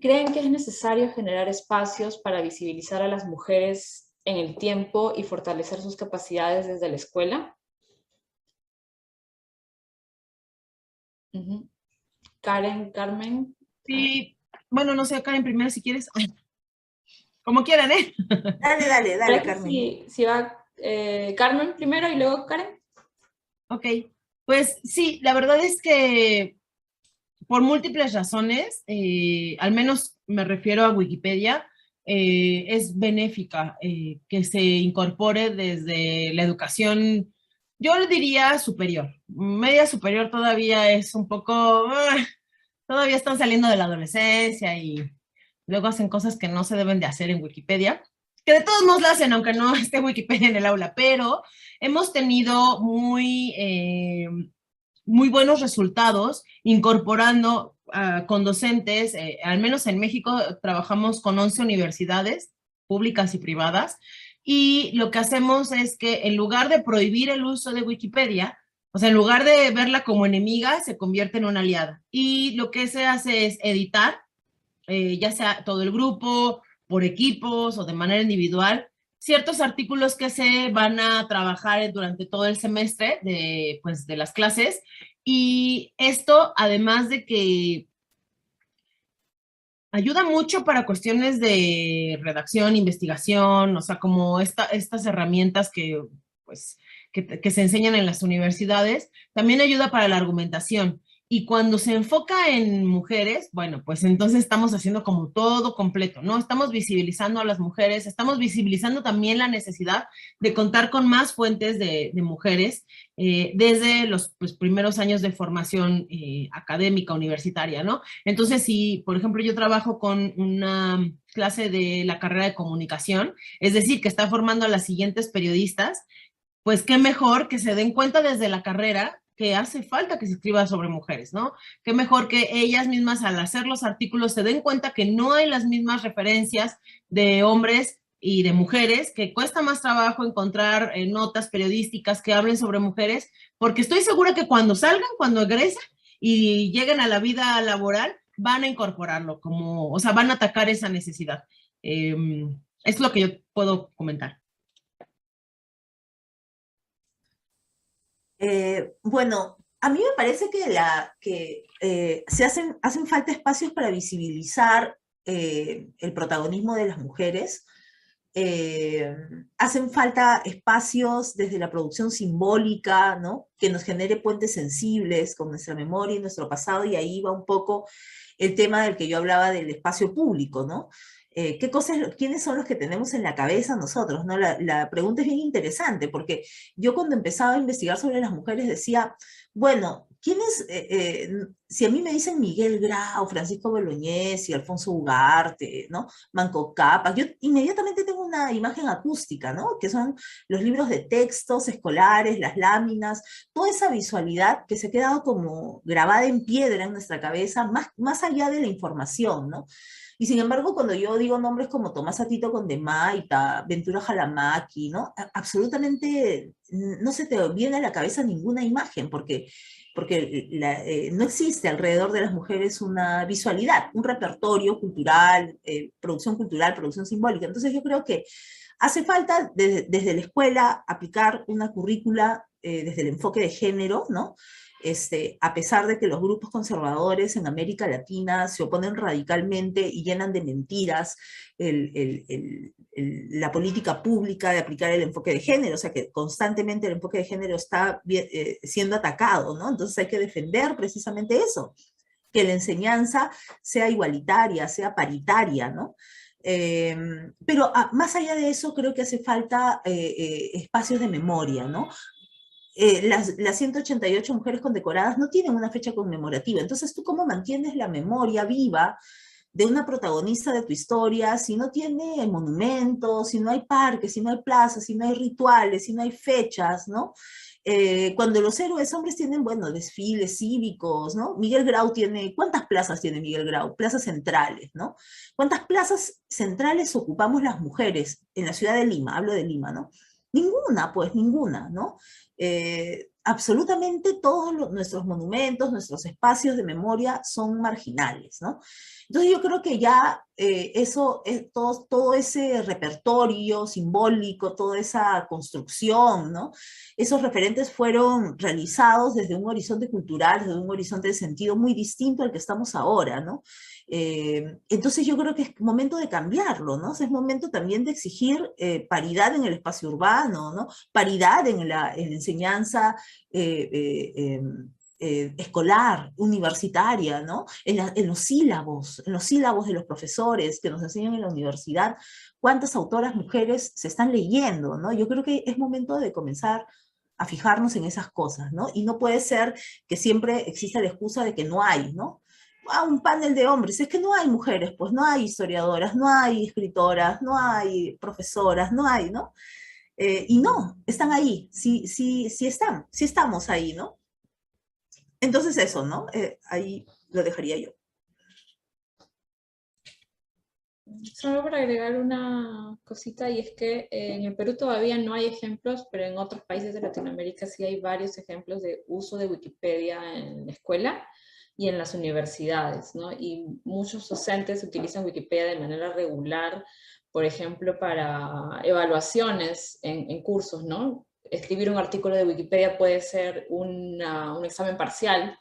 ¿creen que es necesario generar espacios para visibilizar a las mujeres en el tiempo y fortalecer sus capacidades desde la escuela? Carmen. Sí, bueno, no sé, Karen primero si quieres. Como quieran, ¿eh? Dale, Carmen. Si va Carmen primero y luego Karen. Ok, pues sí, la verdad es que por múltiples razones, al menos me refiero a Wikipedia, es benéfica que se incorpore desde la educación, yo diría superior. Media superior todavía es un poco, todavía están saliendo de la adolescencia y luego hacen cosas que no se deben de hacer en Wikipedia, que de todos modos la hacen, aunque no esté Wikipedia en el aula, pero hemos tenido muy buenos resultados incorporando con docentes, al menos en México trabajamos con 11 universidades públicas y privadas, y lo que hacemos es que en lugar de prohibir el uso de Wikipedia, o sea, en lugar de verla como enemiga, se convierte en una aliada. Y lo que se hace es editar, ya sea todo el grupo, por equipos o de manera individual, ciertos artículos que se van a trabajar durante todo el semestre pues, de las clases. Y esto, además de que ayuda mucho para cuestiones de redacción, investigación, o sea, como estas herramientas pues, que se enseñan en las universidades, también ayuda para la argumentación. Y cuando se enfoca en mujeres, bueno, pues entonces estamos haciendo como todo completo, ¿no? Estamos visibilizando a las mujeres, estamos visibilizando también la necesidad de contar con más fuentes de mujeres desde los pues, primeros años de formación académica, universitaria, ¿no? Entonces, si, por ejemplo, yo trabajo con una clase de la carrera de comunicación, es decir, que está formando a las siguientes periodistas, pues qué mejor que se den cuenta desde la carrera que hace falta que se escriba sobre mujeres, ¿no? Qué mejor que ellas mismas al hacer los artículos se den cuenta que no hay las mismas referencias de hombres y de mujeres, que cuesta más trabajo encontrar notas periodísticas que hablen sobre mujeres, porque estoy segura que cuando salgan, cuando egresen y lleguen a la vida laboral, van a incorporarlo, como, o sea, van a atacar esa necesidad. Es lo que yo puedo comentar. Bueno, a mí me parece que hacen falta espacios para visibilizar el protagonismo de las mujeres. Eh, Hacen falta espacios desde la producción simbólica, ¿no? Que nos genere puentes sensibles con nuestra memoria y nuestro pasado, y ahí va un poco el tema del que yo hablaba del espacio público, ¿no? ¿Qué cosas, quiénes son los que tenemos en la cabeza nosotros, ¿no? La pregunta es bien interesante, porque yo cuando empezaba a investigar sobre las mujeres decía, bueno, ¿quiénes, si a mí me dicen Miguel Grau, Francisco Bolognesi, Alfonso Ugarte, ¿no? Manco Cápac, yo inmediatamente tengo una imagen acústica, ¿no? Que son los libros de textos escolares, las láminas, toda esa visualidad que se ha quedado como grabada en piedra en nuestra cabeza, más allá de la información, ¿no? Y sin embargo, cuando yo digo nombres como Tomás Atito Condemaita, Ventura Jalamaki, ¿no? Absolutamente no se te viene a la cabeza ninguna imagen, porque no existe alrededor de las mujeres una visualidad, un repertorio cultural, producción simbólica. Entonces yo creo que hace falta desde la escuela aplicar una currícula desde el enfoque de género, ¿no? A pesar de que los grupos conservadores en América Latina se oponen radicalmente y llenan de mentiras la política pública de aplicar el enfoque de género, o sea que constantemente el enfoque de género está siendo atacado, ¿no? Entonces hay que defender precisamente eso, que la enseñanza sea igualitaria, sea paritaria, ¿no? Pero más allá de eso, creo que hace falta espacios de memoria, ¿no? Las 188 mujeres condecoradas no tienen una fecha conmemorativa. Entonces, ¿tú cómo mantienes la memoria viva de una protagonista de tu historia si no tiene monumentos, si no hay parques, si no hay plazas, si no hay rituales, si no hay fechas, ¿no? Cuando los héroes hombres tienen, bueno, desfiles cívicos, ¿no? Miguel Grau tiene, ¿cuántas plazas tiene Miguel Grau? Plazas centrales, ¿no? ¿Cuántas plazas centrales ocupamos las mujeres en la ciudad de Lima? Hablo de Lima, ¿no? Ninguna, pues ninguna, ¿no? Absolutamente todos nuestros monumentos, nuestros espacios de memoria son marginales, ¿no? Entonces yo creo que ya todo ese repertorio simbólico, toda esa construcción, ¿no? Esos referentes fueron realizados desde un horizonte cultural, desde un horizonte de sentido muy distinto al que estamos ahora, ¿no? Entonces yo creo que es momento de cambiarlo, ¿no? O sea, es momento también de exigir paridad en el espacio urbano, ¿no? Paridad en la enseñanza escolar, universitaria, ¿no? En los sílabos de los profesores que nos enseñan en la universidad, cuántas autoras mujeres se están leyendo, ¿no? Yo creo que es momento de comenzar a fijarnos en esas cosas, ¿no? Y no puede ser que siempre exista la excusa de que no hay, ¿no? Un panel de hombres, es que no hay mujeres, pues no hay historiadoras, no hay escritoras, no hay profesoras, no hay, ¿no? Y no, están ahí, sí estamos ahí, ¿no? Entonces eso, ¿no? Ahí lo dejaría yo. Solo para agregar una cosita, y es que en el Perú todavía no hay ejemplos, pero en otros países de Latinoamérica sí hay varios ejemplos de uso de Wikipedia en la escuela y en las universidades, ¿no? Y muchos docentes utilizan Wikipedia de manera regular, por ejemplo, para evaluaciones en cursos, ¿no? Escribir un artículo de Wikipedia puede ser un examen parcial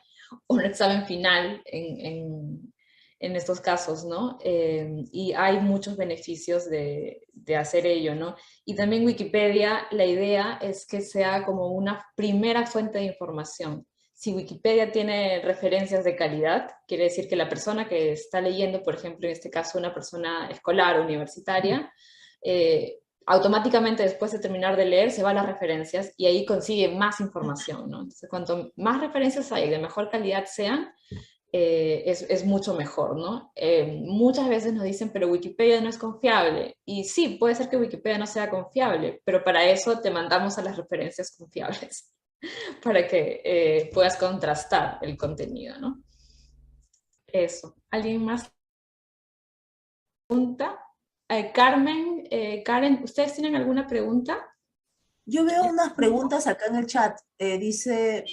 o un examen final en estos casos, ¿no? Y hay muchos beneficios de hacer ello, ¿no? Y también Wikipedia, la idea es que sea como una primera fuente de información. si Wikipedia tiene referencias de calidad, quiere decir que la persona que está leyendo, por ejemplo, en este caso una persona escolar o universitaria, automáticamente después de terminar de leer se va a las referencias y ahí consigue más información, ¿no? Entonces, cuanto más referencias hay, de mejor calidad sean, es mucho mejor, ¿no? Muchas veces nos dicen, pero Wikipedia no es confiable. Y sí, puede ser que Wikipedia no sea confiable, pero para eso te mandamos a las referencias confiables, para que puedas contrastar el contenido, ¿no? Eso. ¿Alguien más pregunta? Carmen, Karen, ¿ustedes tienen alguna pregunta? Yo veo unas preguntas acá en el chat. Dice,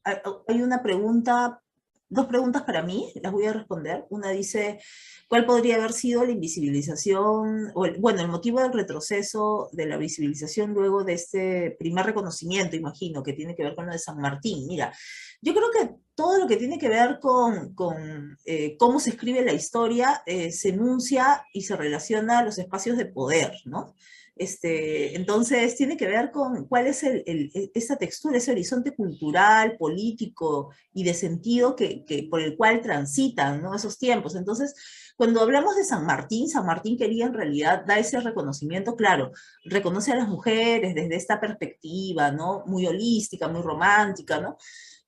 hay una pregunta, dos preguntas para mí, las voy a responder. Una dice, ¿cuál podría haber sido la invisibilización, o bueno, el motivo del retroceso de la visibilización luego de este primer reconocimiento, imagino, que tiene que ver con lo de San Martín? Mira, yo creo que todo lo que tiene que ver con cómo se escribe la historia se enuncia y se relaciona a los espacios de poder, ¿no? Entonces, tiene que ver con cuál es esa textura, ese horizonte cultural, político y de sentido por el cual transitan, ¿no? Esos tiempos. Entonces, cuando hablamos de San Martín quería en realidad dar ese reconocimiento, claro, reconoce a las mujeres desde esta perspectiva, ¿no? Muy holística, muy romántica, ¿no?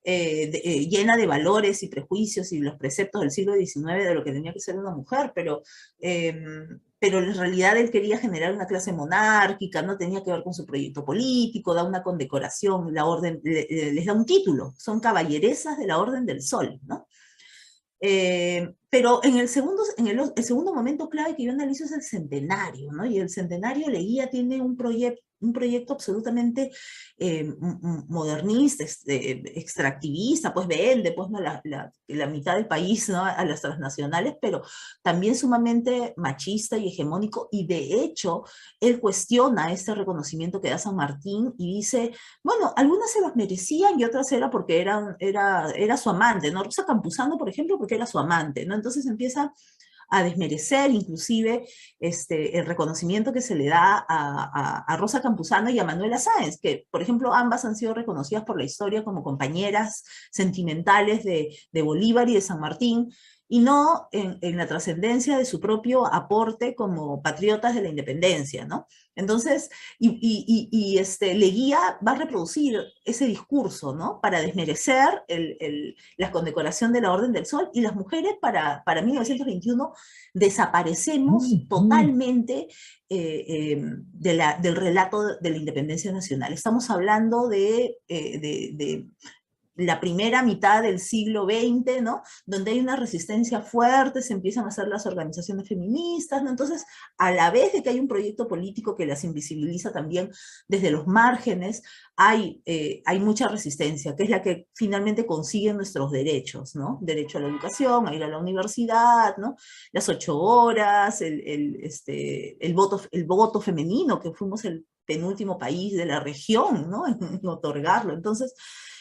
Llena de valores y prejuicios y los preceptos del siglo XIX de lo que tenía que ser una mujer, pero en realidad él quería generar una clase monárquica, no tenía que ver con su proyecto político, da una condecoración, la orden, les da un título, son caballeresas de la Orden del Sol, ¿no? Pero en el segundo momento clave que yo analizo es el centenario, ¿no? Y el centenario Leguía tiene un proyecto absolutamente modernista, extractivista, pues vende pues, ¿no? la mitad del país, ¿no? A las transnacionales, pero también sumamente machista y hegemónico, y de hecho él cuestiona este reconocimiento que da San Martín y dice, bueno, algunas se los merecían y otras era porque era su amante, ¿no? Rosa Campuzano, por ejemplo, porque era su amante, ¿no? Entonces empieza a desmerecer inclusive el reconocimiento que se le da a Rosa Campuzano y a Manuela Sáenz, que por ejemplo ambas han sido reconocidas por la historia como compañeras sentimentales de Bolívar y de San Martín, y no en la trascendencia de su propio aporte como patriotas de la independencia, ¿no? Entonces, Leguía va a reproducir ese discurso, ¿no? Para desmerecer la condecoración de la Orden del Sol, y las mujeres para 1921 desaparecemos totalmente del relato de la independencia nacional. Estamos hablando de la primera mitad del siglo XX, ¿no? Donde hay una resistencia fuerte, se empiezan a hacer las organizaciones feministas, ¿no? Entonces, a la vez de que hay un proyecto político que las invisibiliza también desde los márgenes, hay mucha resistencia, que es la que finalmente consigue nuestros derechos, ¿no? Derecho a la educación, a ir a la universidad, ¿no? Las 8 horas, el voto femenino, que fuimos el penúltimo país de la región, ¿no? En otorgarlo. Entonces,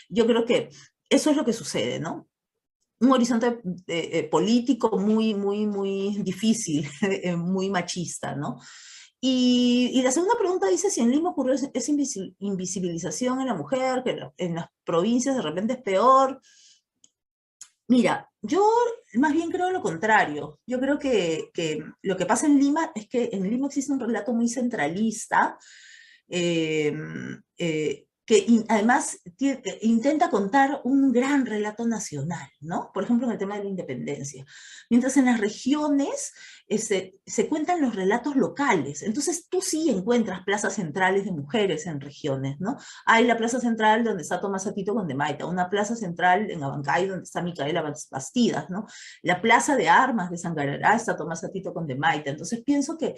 yo creo que eso es lo que sucede, ¿no? Un horizonte político muy, muy, muy difícil, muy machista, ¿no? Y la segunda pregunta dice si en Lima ocurrió esa invisibilización en la mujer, que en las provincias de repente es peor. Mira, yo más bien creo lo contrario. Yo creo que lo que pasa en Lima es que en Lima existe un relato muy centralista, que además intenta contar un gran relato nacional, ¿no? Por ejemplo, en el tema de la independencia. Mientras en las regiones se cuentan los relatos locales. Entonces tú sí encuentras plazas centrales de mujeres en regiones, ¿no? Hay la plaza central donde está Tomás Atito Condemaita, una plaza central en Abancay donde está Micaela Bastidas, ¿no? La plaza de armas de Sangarará está Tomás Atito Condemaita. Entonces pienso que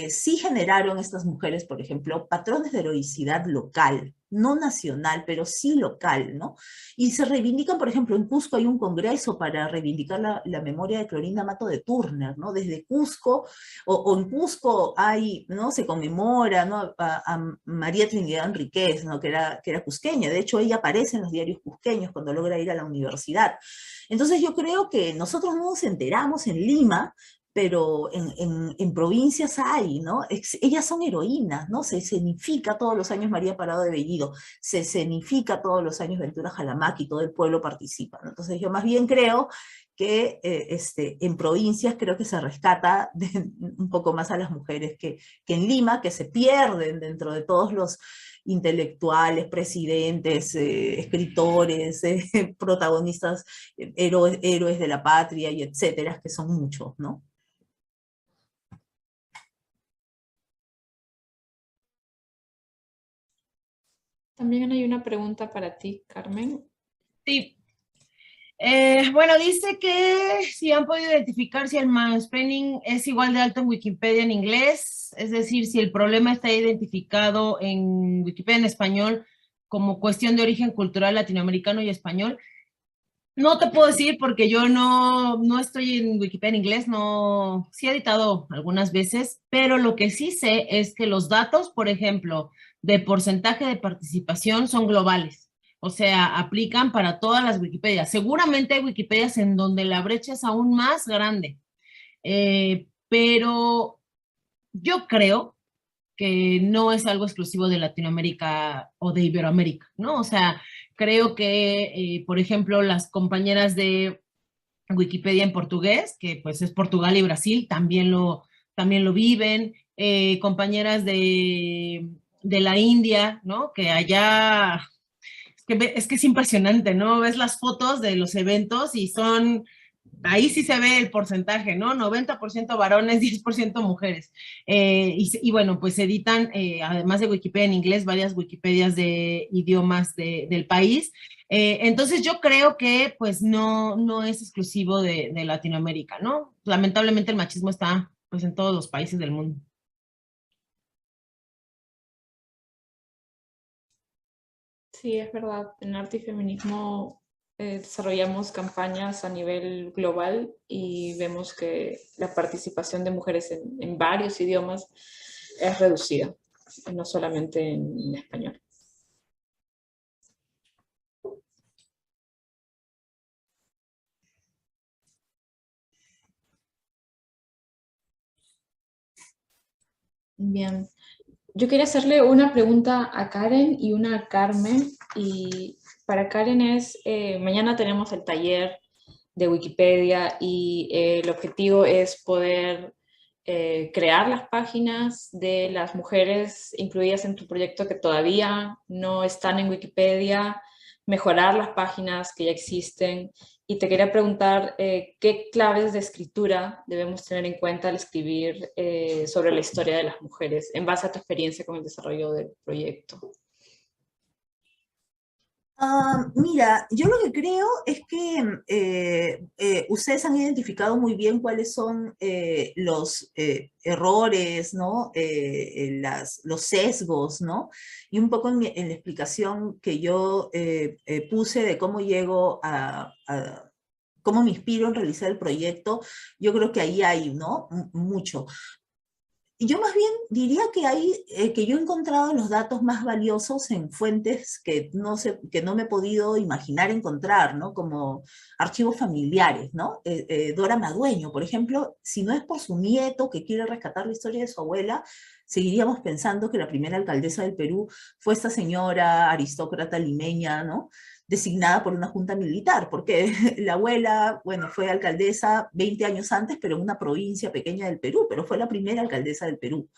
sí generaron estas mujeres, por ejemplo, patrones de heroicidad local, no nacional, pero sí local, ¿no? Y se reivindican, por ejemplo, en Cusco hay un congreso para reivindicar la memoria de Clorinda Mato de Turner, ¿no? Desde Cusco, o en Cusco hay, ¿no? Se conmemora, ¿no? A María Trinidad Enríquez, ¿no? Que era cusqueña. De hecho, ella aparece en los diarios cusqueños cuando logra ir a la universidad. Entonces yo creo que nosotros no nos enteramos en Lima pero en provincias hay, ¿no? Ellas son heroínas, ¿no? Se escenifica todos los años María Parado de Bellido, se escenifica todos los años Ventura Jalamaki, todo el pueblo participa, ¿no? Entonces yo más bien creo que en provincias creo que se rescata un poco más a las mujeres que en Lima, que se pierden dentro de todos los intelectuales, presidentes, escritores, protagonistas, héroes de la patria y etcétera, que son muchos, ¿no? También hay una pregunta para ti, Carmen. Sí. Bueno, dice que si han podido identificar si el mansplaining es igual de alto en Wikipedia en inglés, es decir, si el problema está identificado en Wikipedia en español como cuestión de origen cultural latinoamericano y español. No te puedo decir porque yo no estoy en Wikipedia en inglés, no, sí he editado algunas veces, pero lo que sí sé es que los datos, por ejemplo, de porcentaje de participación son globales. O sea, aplican para todas las Wikipedias. Seguramente hay Wikipedias en donde la brecha es aún más grande, pero yo creo que no es algo exclusivo de Latinoamérica o de Iberoamérica, ¿no? O sea, creo que, por ejemplo, las compañeras de Wikipedia en portugués, que pues es Portugal y Brasil, también lo viven, compañeras de la India, ¿no? Que allá es que es impresionante, ¿no? Ves las fotos de los eventos y son, ahí sí se ve el porcentaje, ¿no? 90% varones, 10% mujeres. Y bueno, pues editan, además de Wikipedia en inglés, varias Wikipedias de idiomas del país. Entonces yo creo que pues no es exclusivo de Latinoamérica, ¿no? Lamentablemente el machismo está pues en todos los países del mundo. Sí, es verdad. En arte y feminismo desarrollamos campañas a nivel global y vemos que la participación de mujeres en varios idiomas es reducida, no solamente en español. Bien, yo quería hacerle una pregunta a Karen y una a Carmen. Y para Karen es, mañana tenemos el taller de Wikipedia y el objetivo es poder crear las páginas de las mujeres incluidas en tu proyecto que todavía no están en Wikipedia, mejorar las páginas que ya existen. Y te quería preguntar qué claves de escritura debemos tener en cuenta al escribir sobre la historia de las mujeres en base a tu experiencia con el desarrollo del proyecto. Mira, yo lo que creo es que ustedes han identificado muy bien cuáles son los errores, ¿no? Los sesgos, ¿no? Y un poco en la explicación que yo puse de cómo llego cómo me inspiro en realizar el proyecto, yo creo que ahí hay, ¿no? Mucho. Yo más bien diría que yo he encontrado los datos más valiosos en fuentes que no me he podido imaginar encontrar, ¿no? Como archivos familiares, ¿no? Dora Madueño, por ejemplo, si no es por su nieto que quiere rescatar la historia de su abuela, seguiríamos pensando que la primera alcaldesa del Perú fue esta señora aristócrata limeña, ¿no? Designada por una junta militar, porque la abuela, bueno, fue alcaldesa 20 años antes, pero en una provincia pequeña del Perú, pero fue la primera alcaldesa del Perú.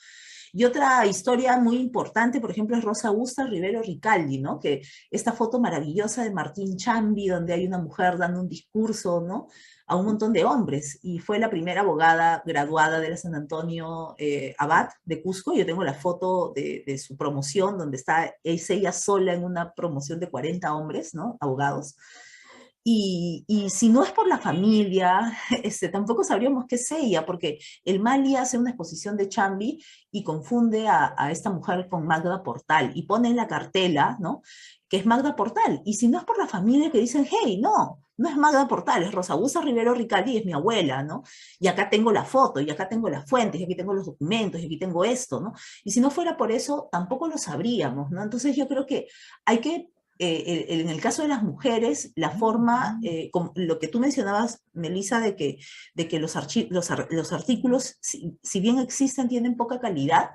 Y otra historia muy importante, por ejemplo, es Rosa Augusta Rivero Ricaldi, ¿no? Que esta foto maravillosa de Martín Chambi, donde hay una mujer dando un discurso, ¿no? A un montón de hombres, y fue la primera abogada graduada de la San Antonio Abad de Cusco. Yo tengo la foto de su promoción, donde es ella sola en una promoción de 40 hombres, ¿no? Abogados. Y si no es por la familia, tampoco sabríamos qué es ella, porque el Mali hace una exposición de Chambi y confunde a esta mujer con Magda Portal y pone en la cartela, ¿no? Que es Magda Portal. Y si no es por la familia que dicen, hey, no es Magda Portal, es Rosa Augusta Rivero Ricaldi, es mi abuela, ¿no? Y acá tengo la foto, y acá tengo las fuentes, y aquí tengo los documentos, y aquí tengo esto, ¿no? Y si no fuera por eso, tampoco lo sabríamos, ¿no? Entonces yo creo que hay que en el caso de las mujeres, la forma, lo que tú mencionabas, Melissa, de que los artículos, si bien existen, tienen poca calidad,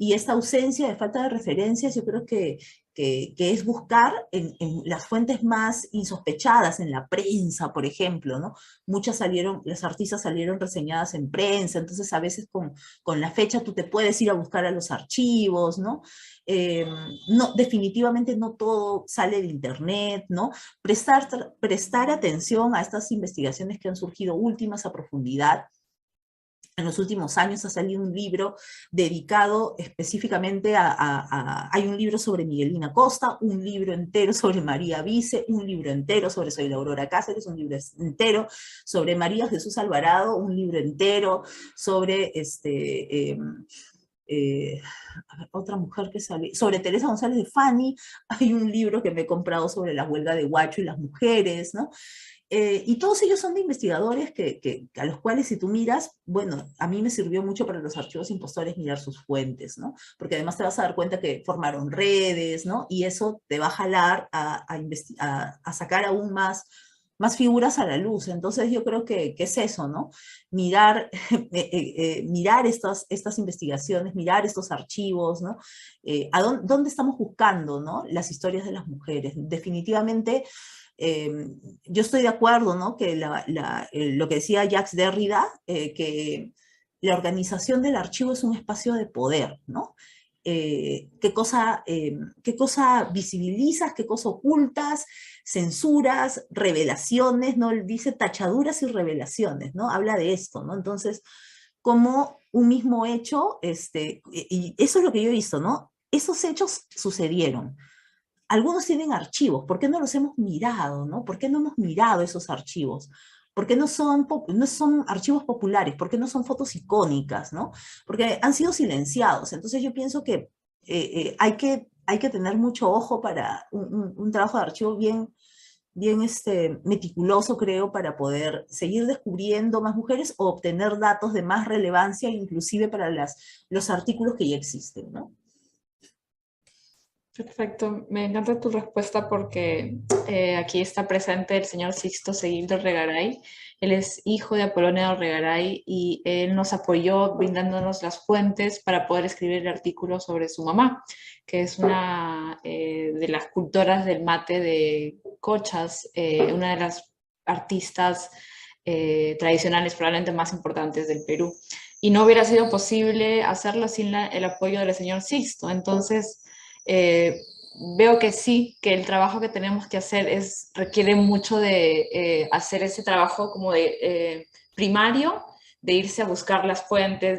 y esta ausencia de falta de referencias, yo creo que es buscar en las fuentes más insospechadas, en la prensa, por ejemplo, ¿no? Las artistas salieron reseñadas en prensa, entonces a veces con la fecha tú te puedes ir a buscar a los archivos, ¿no? No, definitivamente no todo sale de internet, ¿no? Prestar atención a estas investigaciones que han surgido últimas a profundidad. En los últimos años ha salido un libro dedicado específicamente hay un libro sobre Miguelina Costa, un libro entero sobre María Vice, un libro entero sobre Soy la Aurora Cáceres, un libro entero sobre María Jesús Alvarado, un libro entero sobre otra mujer que sale, sobre Teresa González de Fani, hay un libro que me he comprado sobre la huelga de Huacho y las mujeres, ¿no? Y todos ellos son de investigadores a los cuales si tú miras, bueno, a mí me sirvió mucho para los archivos impostores mirar sus fuentes, ¿no? Porque además te vas a dar cuenta que formaron redes, ¿no? Y eso te va a jalar a sacar aún más figuras a la luz. Entonces yo creo que es eso, ¿no? Mirar, mirar estas investigaciones, mirar estos archivos, ¿no? ¿Dónde estamos buscando, ¿no? Las historias de las mujeres. Definitivamente, yo estoy de acuerdo, ¿no? Que lo que decía Jacques Derrida, que la organización del archivo es un espacio de poder, ¿no? ¿Qué cosa visibilizas, qué cosa ocultas, censuras, revelaciones, ¿no? Dice tachaduras y revelaciones, ¿no? Habla de esto, ¿no? Entonces, como un mismo hecho, y eso es lo que yo he visto, ¿no? Esos hechos sucedieron. Algunos tienen archivos, ¿por qué no los hemos mirado, no? ¿Por qué no hemos mirado esos archivos? ¿Por qué no son archivos populares? ¿Por qué no son fotos icónicas, no? Porque han sido silenciados. Entonces yo pienso que hay que tener mucho ojo para un trabajo de archivo bien meticuloso, creo, para poder seguir descubriendo más mujeres o obtener datos de más relevancia, inclusive para los artículos que ya existen, ¿no? Perfecto, me encanta tu respuesta porque aquí está presente el señor Sixto Seguildo Regaray. Él es hijo de Apolonio Regaray y él nos apoyó brindándonos las fuentes para poder escribir el artículo sobre su mamá, que es una de las cultoras del mate de Cochas, una de las artistas tradicionales probablemente más importantes del Perú. Y no hubiera sido posible hacerlo sin el apoyo del señor Sixto. Entonces, veo que sí, que el trabajo que tenemos que hacer requiere mucho de hacer ese trabajo como de primario, de irse a buscar las fuentes,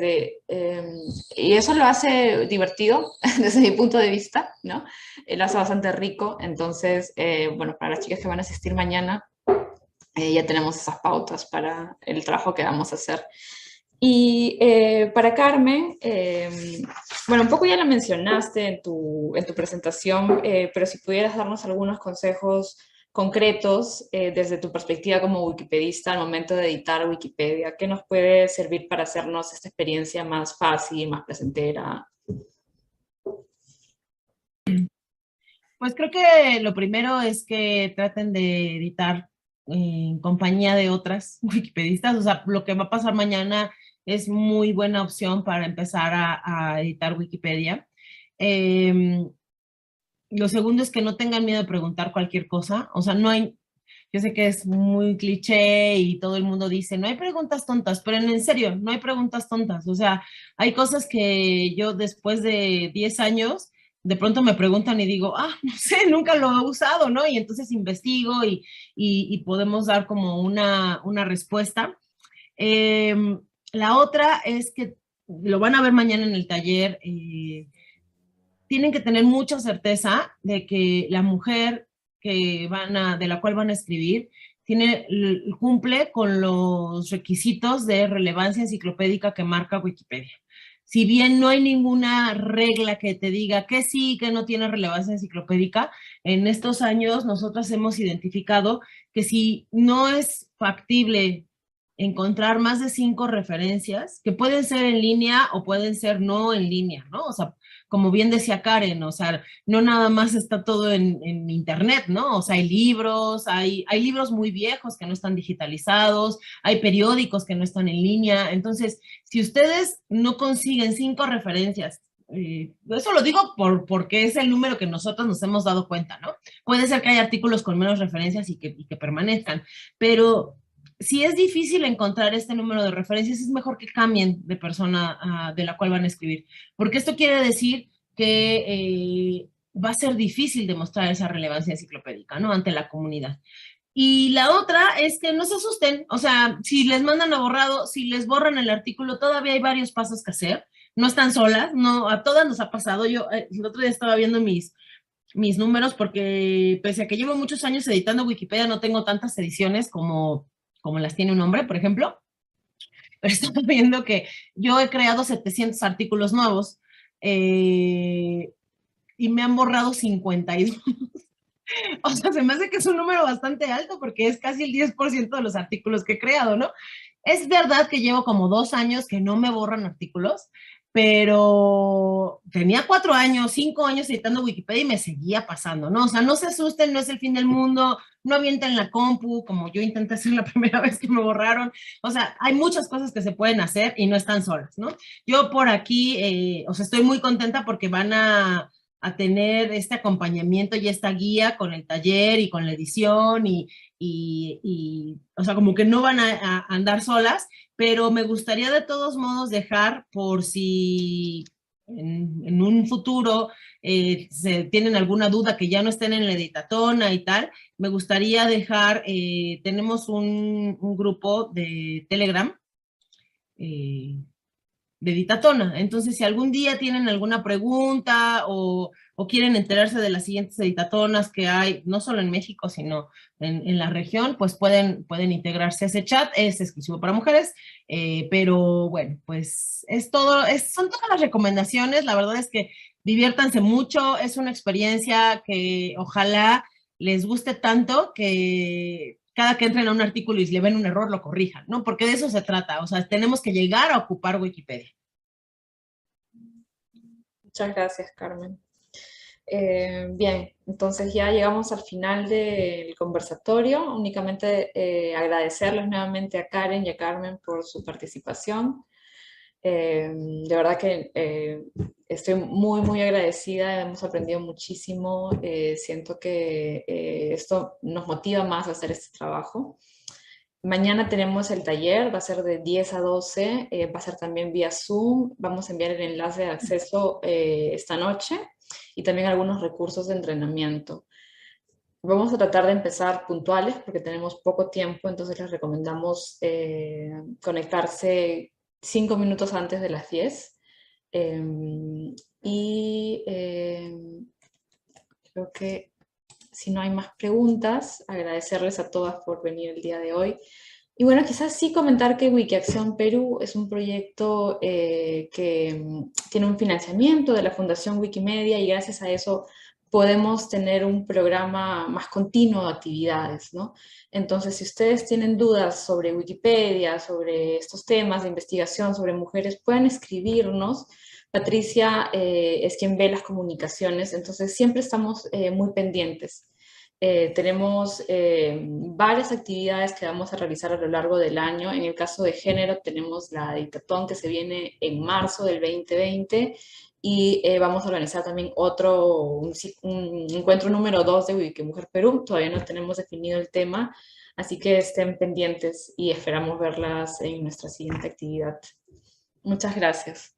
y eso lo hace divertido desde mi punto de vista, ¿no? Lo hace bastante rico, entonces, bueno, para las chicas que van a asistir mañana, ya tenemos esas pautas para el trabajo que vamos a hacer. Y para Carmen, bueno, un poco ya lo mencionaste en tu presentación, pero si pudieras darnos algunos consejos concretos desde tu perspectiva como wikipedista al momento de editar Wikipedia, ¿qué nos puede servir para hacernos esta experiencia más fácil, más placentera? Pues creo que lo primero es que traten de editar en compañía de otras wikipedistas. O sea, lo que va a pasar mañana es muy buena opción para empezar a editar Wikipedia. Lo segundo es que no tengan miedo de preguntar cualquier cosa. O sea, yo sé que es muy cliché y todo el mundo dice, no hay preguntas tontas, pero en serio, no hay preguntas tontas. O sea, hay cosas que yo después de 10 años, de pronto me preguntan y digo, no sé, nunca lo he usado, ¿no? Y entonces investigo y podemos dar como una respuesta. La otra es que lo van a ver mañana en el taller, tienen que tener mucha certeza de que la mujer de la cual van a escribir cumple con los requisitos de relevancia enciclopédica que marca Wikipedia. Si bien no hay ninguna regla que te diga que sí, que no tiene relevancia enciclopédica, en estos años nosotras hemos identificado que si no es factible encontrar más de 5 referencias que pueden ser en línea o pueden ser no en línea, ¿no? O sea, como bien decía Karen, o sea, no nada más está todo en internet, ¿no? O sea, hay libros, hay libros muy viejos que no están digitalizados, hay periódicos que no están en línea. Entonces, si ustedes no consiguen 5 referencias, eso lo digo porque es el número que nosotros nos hemos dado cuenta, ¿no? Puede ser que haya artículos con menos referencias y que permanezcan, pero si es difícil encontrar este número de referencias, es mejor que cambien de persona de la cual van a escribir, porque esto quiere decir que va a ser difícil demostrar esa relevancia enciclopédica, ¿no? Ante la comunidad. Y la otra es que no se asusten, o sea, si les mandan a borrado, si les borran el artículo, todavía hay varios pasos que hacer, no están solas, no, a todas nos ha pasado. Yo el otro día estaba viendo mis números porque pese a que llevo muchos años editando Wikipedia, no tengo tantas ediciones como las tiene un hombre, por ejemplo, pero estaba viendo que yo he creado 700 artículos nuevos y me han borrado 52. O sea, se me hace que es un número bastante alto porque es casi el 10% de los artículos que he creado, ¿no? Es verdad que llevo como 2 años que no me borran artículos, pero tenía 4 años, 5 años editando Wikipedia y me seguía pasando, ¿no? O sea, no se asusten, no es el fin del mundo, no avienten la compu, como yo intenté hacer la primera vez que me borraron. O sea, hay muchas cosas que se pueden hacer y no están solas, ¿no? Yo por aquí, o sea, estoy muy contenta porque van a tener este acompañamiento y esta guía con el taller y con la edición o sea, como que no van a andar solas, pero me gustaría de todos modos dejar por si en un futuro se tienen alguna duda que ya no estén en la editatona y tal, me gustaría dejar, tenemos un grupo de Telegram, de Editatona. Entonces, si algún día tienen alguna pregunta o quieren enterarse de las siguientes editatonas que hay, no solo en México, sino en la región, pues pueden integrarse a ese chat. Es exclusivo para mujeres, pero bueno, pues es todo, son todas las recomendaciones. La verdad es que diviértanse mucho, es una experiencia que ojalá les guste tanto que cada que entren a un artículo y le ven un error, lo corrijan, ¿no? Porque de eso se trata, o sea, tenemos que llegar a ocupar Wikipedia. Muchas gracias, Carmen. Bien, entonces ya llegamos al final del conversatorio. Únicamente agradecerles nuevamente a Karen y a Carmen por su participación. De verdad que estoy muy, muy agradecida, hemos aprendido muchísimo, siento que esto nos motiva más a hacer este trabajo. Mañana tenemos el taller, va a ser de 10 a 12, va a ser también vía Zoom, vamos a enviar el enlace de acceso esta noche y también algunos recursos de entrenamiento. Vamos a tratar de empezar puntuales porque tenemos poco tiempo, entonces les recomendamos conectarse 5 minutos antes de las 10. Creo que si no hay más preguntas, agradecerles a todas por venir el día de hoy. Y bueno, quizás sí comentar que Wikiacción Perú es un proyecto que tiene un financiamiento de la Fundación Wikimedia y gracias a eso podemos tener un programa más continuo de actividades, ¿no? Entonces, si ustedes tienen dudas sobre Wikipedia, sobre estos temas de investigación, sobre mujeres, pueden escribirnos. Patricia es quien ve las comunicaciones, entonces siempre estamos muy pendientes. Tenemos varias actividades que vamos a realizar a lo largo del año. En el caso de género tenemos la Editatón que se viene en marzo del 2020 y vamos a organizar también un encuentro número 2 de Wikimujer Perú. Todavía no tenemos definido el tema, así que estén pendientes y esperamos verlas en nuestra siguiente actividad. Muchas gracias.